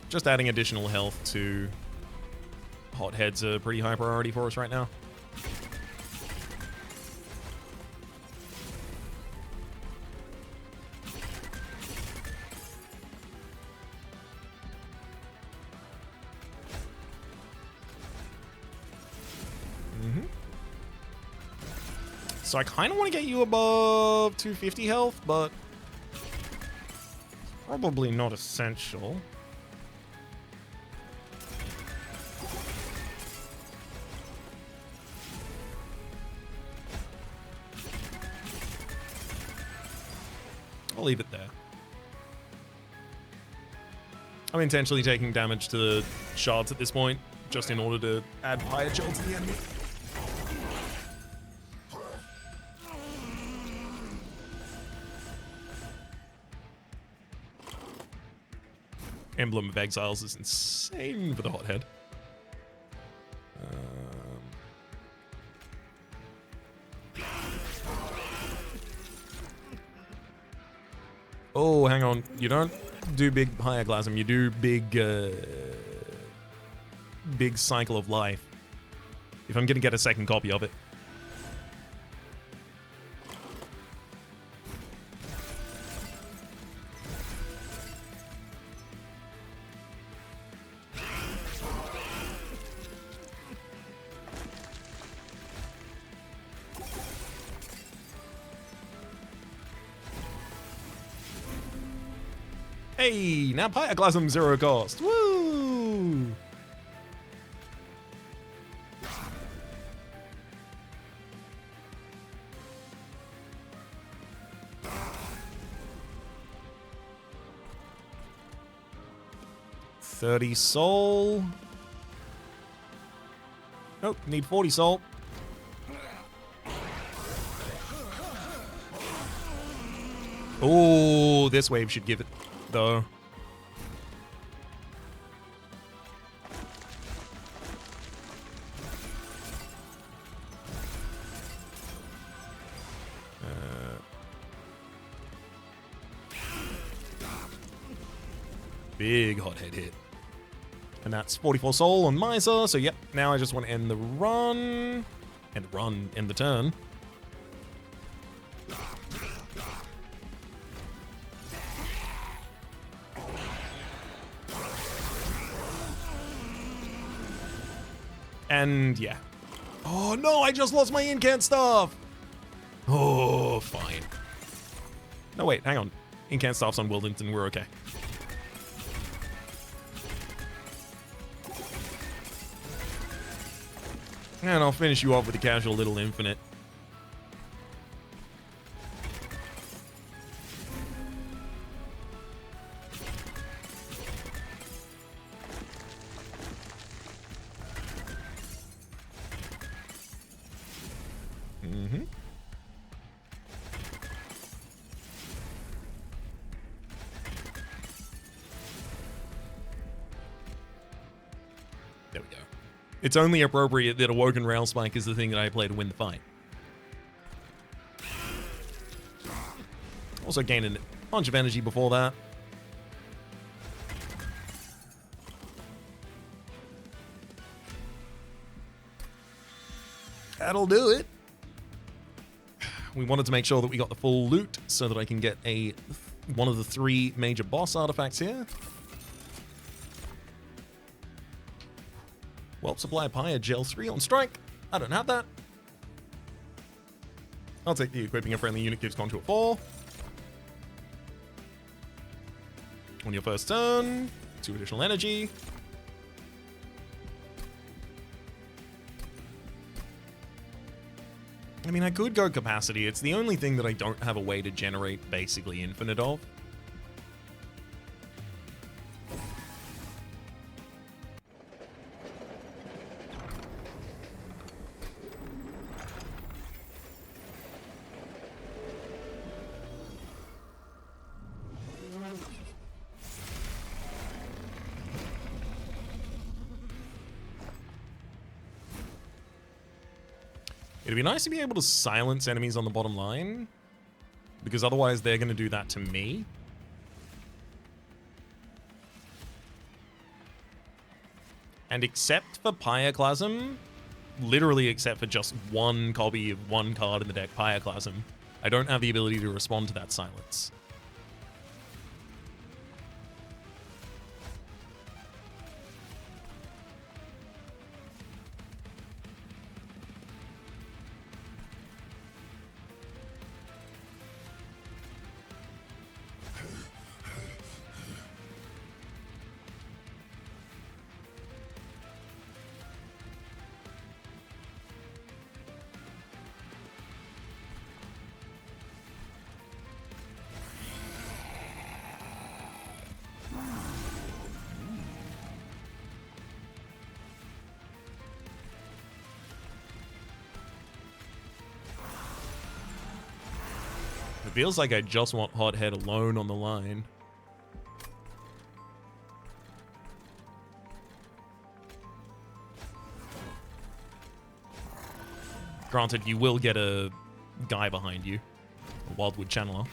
Just adding additional health to Hothead's a pretty high priority for us right now. So I kind of want to get you above 250 health, but probably not essential. I'll leave it there. I'm intentionally taking damage to the shards at this point, just in order to add fire gel to the enemy. Emblem of Exiles is insane for the Hothead. Oh, hang on. You don't do big Pyroclasm. You do big, big Cycle of Life. If I'm going to get a second copy of it. Hey, now Pyroclasm 0 cost. Woo! $30 soul. Nope, need 40 soul. Oh, this wave should give it, though. Big Hothead hit. And that's 44 soul on Miser, so yep, now I just want to end the run. End the turn. And yeah. Oh no, I just lost my incant staff! Oh, fine. No, wait, hang on. Incant staff's on Wildington, we're okay. And I'll finish you off with a casual little infinite. There we go. It's only appropriate that Awoken Rail Spike is the thing that I play to win the fight. Also gained a bunch of energy before that. That'll do it. We wanted to make sure that we got the full loot so that I can get one of the 3 major boss artifacts here. Well, supply Pyre Gel 3 on strike. I don't have that. I'll take the equipping a friendly unit gives contour 4. On your first turn, 2 additional energy. I mean, I could go capacity. It's the only thing that I don't have a way to generate basically infinite of. It'd be nice to be able to silence enemies on the bottom line, because otherwise they're going to do that to me. And except for Pyroclasm, literally except for just one copy of one card in the deck, Pyroclasm, I don't have the ability to respond to that silence. It feels like I just want Hothead alone on the line. Granted, you will get a guy behind you, a Wildwood Channeler.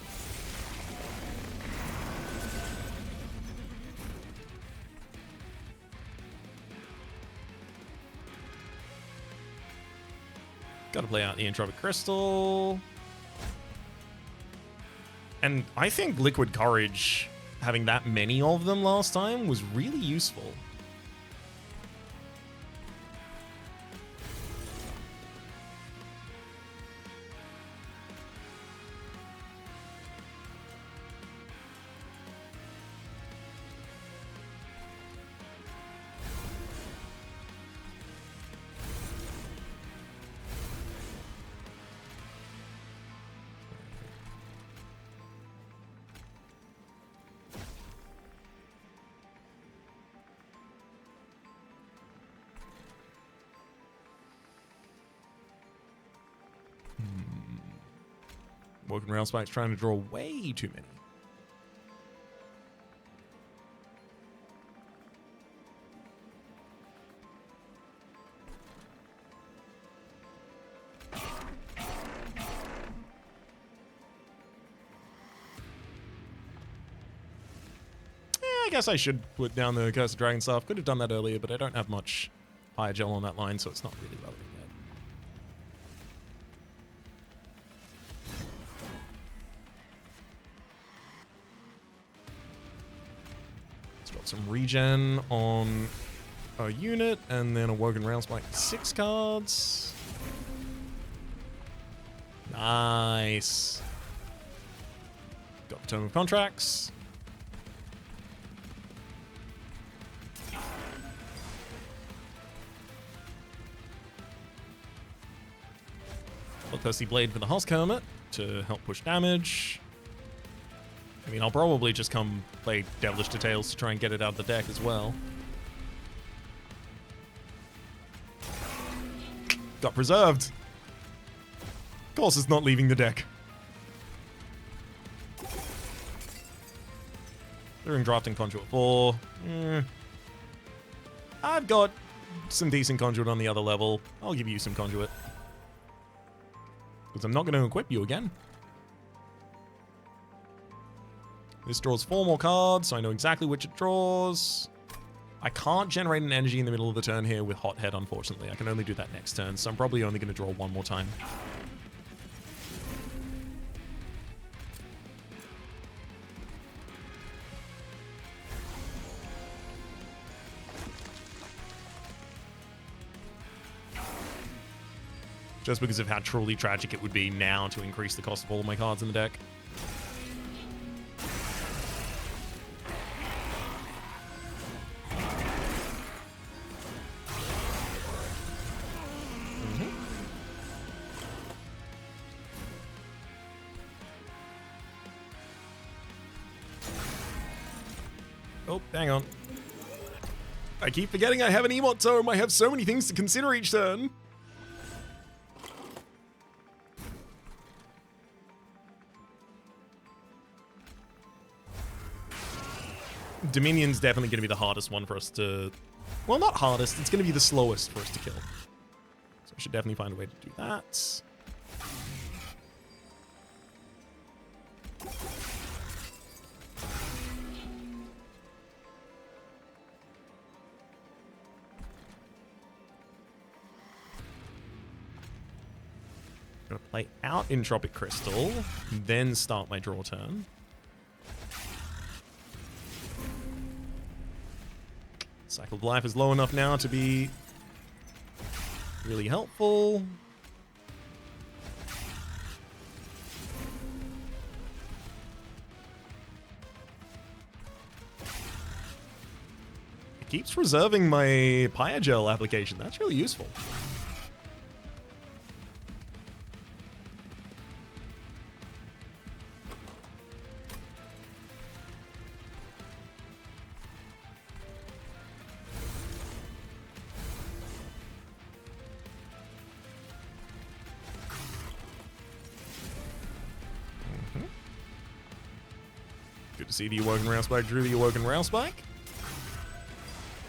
Gotta play out the Entropic Crystal. And I think Liquid Courage, having that many of them last time, was really useful. Woken Railspike's trying to draw way too many. I guess I should put down the Curse of Dragon Staff. Could have done that earlier, but I don't have much fire gel on that line, so it's not really relevant yet. Some regen on a unit, and then a Woken Railspike 6 cards. Nice. Got the Tome of Contracts. Bloodthirsty Blade for the Husk Hermit to help push damage. I mean, I'll probably just come play Devilish Details to try and get it out of the deck as well. Got preserved. Of course it's not leaving the deck. During drafting Conduit 4. I've got some decent Conduit on the other level. I'll give you some Conduit. Because I'm not going to equip you again. This draws 4 more cards, so I know exactly which it draws. I can't generate an energy in the middle of the turn here with Hothead, unfortunately. I can only do that next turn, so I'm probably only going to draw 1 more time. Just because of how truly tragic it would be now to increase the cost of all of my cards in the deck. Oh, hang on. I keep forgetting I have an emote tome. I have so many things to consider each turn. Dominion's definitely going to be the hardest one for us to... Well, not hardest. It's going to be the slowest for us to kill. So I should definitely find a way to do that. Gonna play out Entropic Crystal, then start my draw turn. Cycle of Life is low enough now to be really helpful. It keeps reserving my Pyogel application. That's really useful. Good to see the Awoken Railspike drew the Awoken Railspike.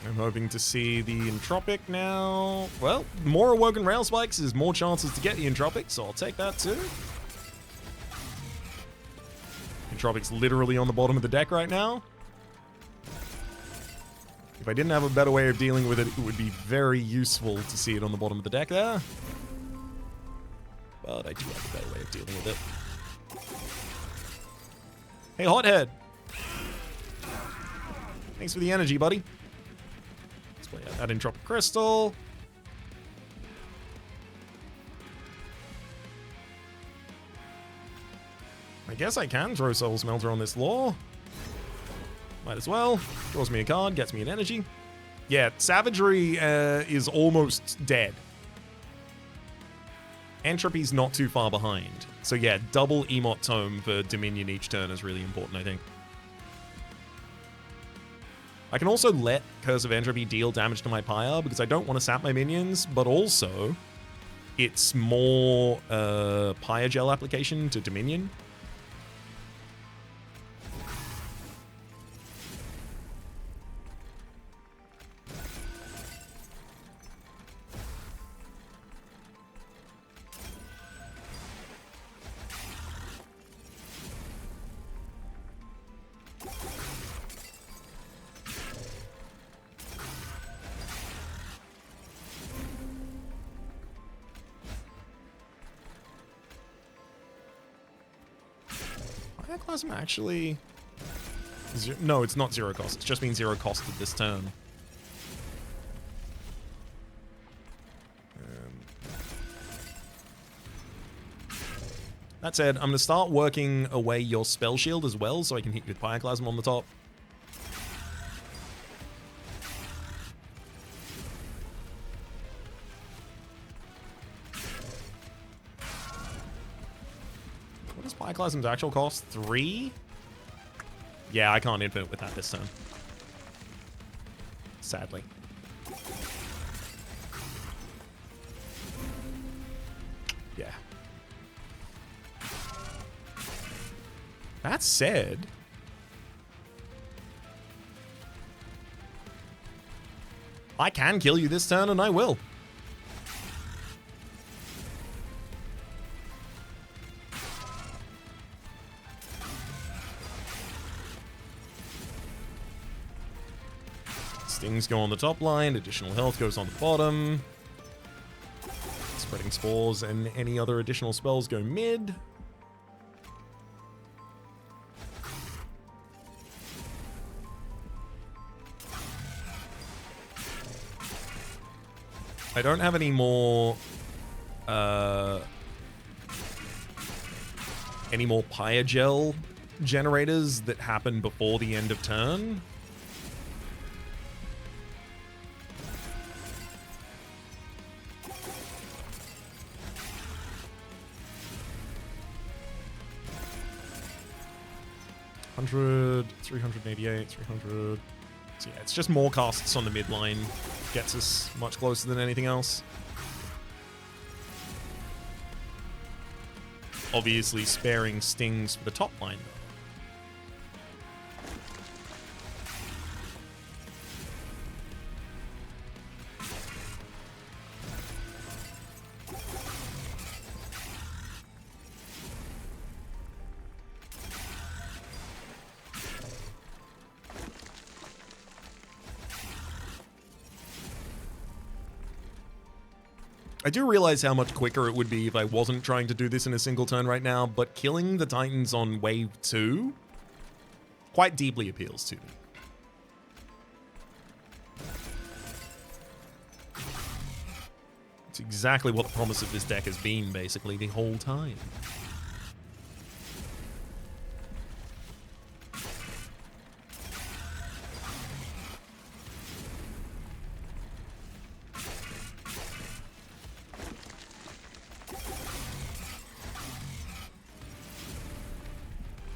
I'm hoping to see the Entropic now. Well, more Awoken Railspikes is more chances to get the Entropic, so I'll take that too. Entropic's literally on the bottom of the deck right now. If I didn't have a better way of dealing with it, it would be very useful to see it on the bottom of the deck there. But I do have a better way of dealing with it. Hey, Hothead! Thanks for the energy, buddy. Let's play out that Entropic Crystal. I guess I can throw Soul Smelter on this Law. Might as well. Draws me a card, gets me an energy. Yeah, Savagery is almost dead. Entropy's not too far behind. So yeah, double Emote Tome for Dominion each turn is really important, I think. I can also let Curse of Entropy deal damage to my Pyre because I don't want to sap my minions, but also it's more Pyogel application to Dominion. Plasm actually... No, it's not zero cost. It's just been zero costed this turn. That said, I'm going to start working away your Spell Shield as well, so I can hit you with Pyroclasm on the top. Pyroclasm's actual cost? 3? Yeah, I can't infinite with that this turn. Sadly. Yeah. That said... I can kill you this turn, and I will. Stings go on the top line, additional health goes on the bottom. Spreading Spores and any other additional spells go mid. I don't have any more Pyogel generators that happen before the end of turn. 100, 388, 300. So yeah, it's just more casts on the mid line. Gets us much closer than anything else. Obviously sparing stings for the top line, though. I do realize how much quicker it would be if I wasn't trying to do this in a single turn right now, but killing the Titans on wave 2 quite deeply appeals to me. It's exactly what the promise of this deck has been, basically, the whole time.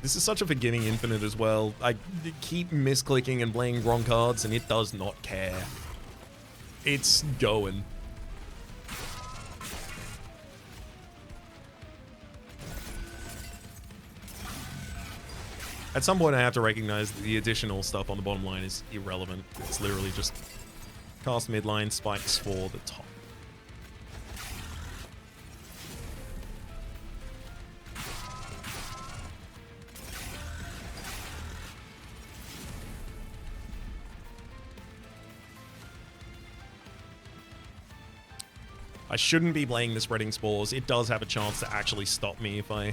This is such a forgiving infinite as well. I keep misclicking and playing wrong cards, and it does not care. It's going. At some point, I have to recognize that the additional stuff on the bottom line is irrelevant. It's literally just cast midline, spikes for the top. I shouldn't be playing the Spreading Spores. It does have a chance to actually stop me if I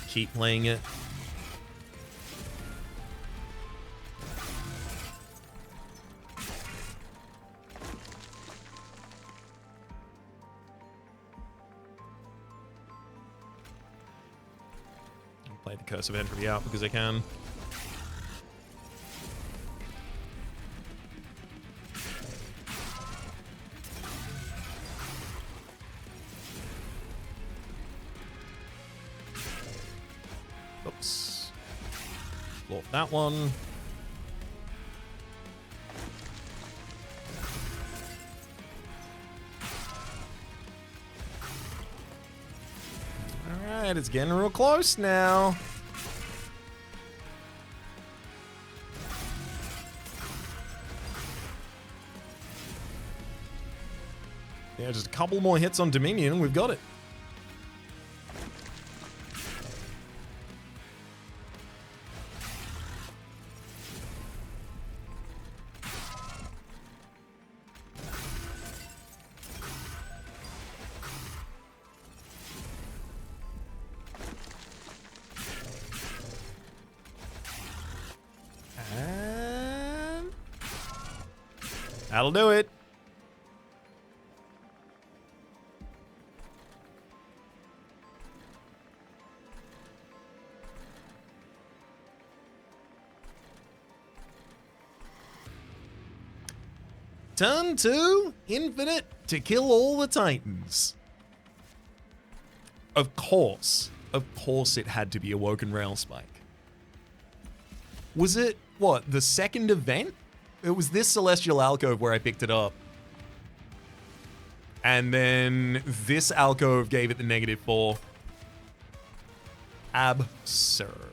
keep playing it. I'll play the Curse of Entropy out because I can. Oops. Blow up that one. Alright, it's getting real close now. Yeah, just a couple more hits on Dominion and we've got it. And that'll do it. Turn 2, infinite to kill all the Titans. Of course it had to be Awoken Rail Spike. Was it, what, the second event? It was this Celestial Alcove where I picked it up. And then this Alcove gave it the -4. Absurd.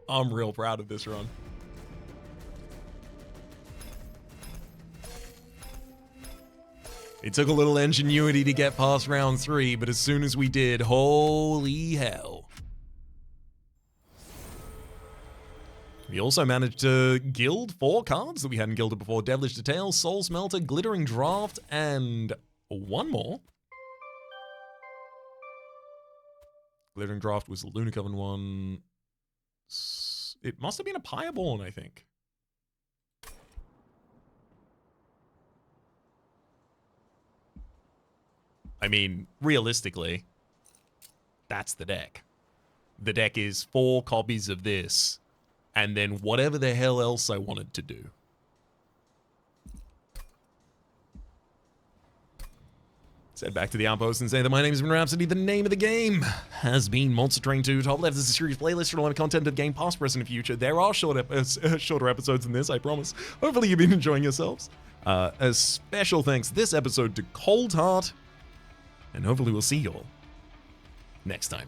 I'm real proud of this run. It took a little ingenuity to get past round 3, but as soon as we did, holy hell. We also managed to guild 4 cards that we hadn't guilded before. Devilish Detail, Soul Smelter, Glittering Draft, and one more. Glittering Draft was the Luna Coven one. It must have been a Pyreborn, I think. I mean, realistically, that's the deck. The deck is 4 copies of this, and then whatever the hell else I wanted to do. Head back to the outpost and say that my name has been Rhapsody. The name of the game has been Monster Train 2. Top left is a series playlist for a lot of content of the game, past, present, and future. There are shorter episodes than this, I promise. Hopefully you've been enjoying yourselves. A special thanks this episode to Cold Heart, and hopefully we'll see you all next time.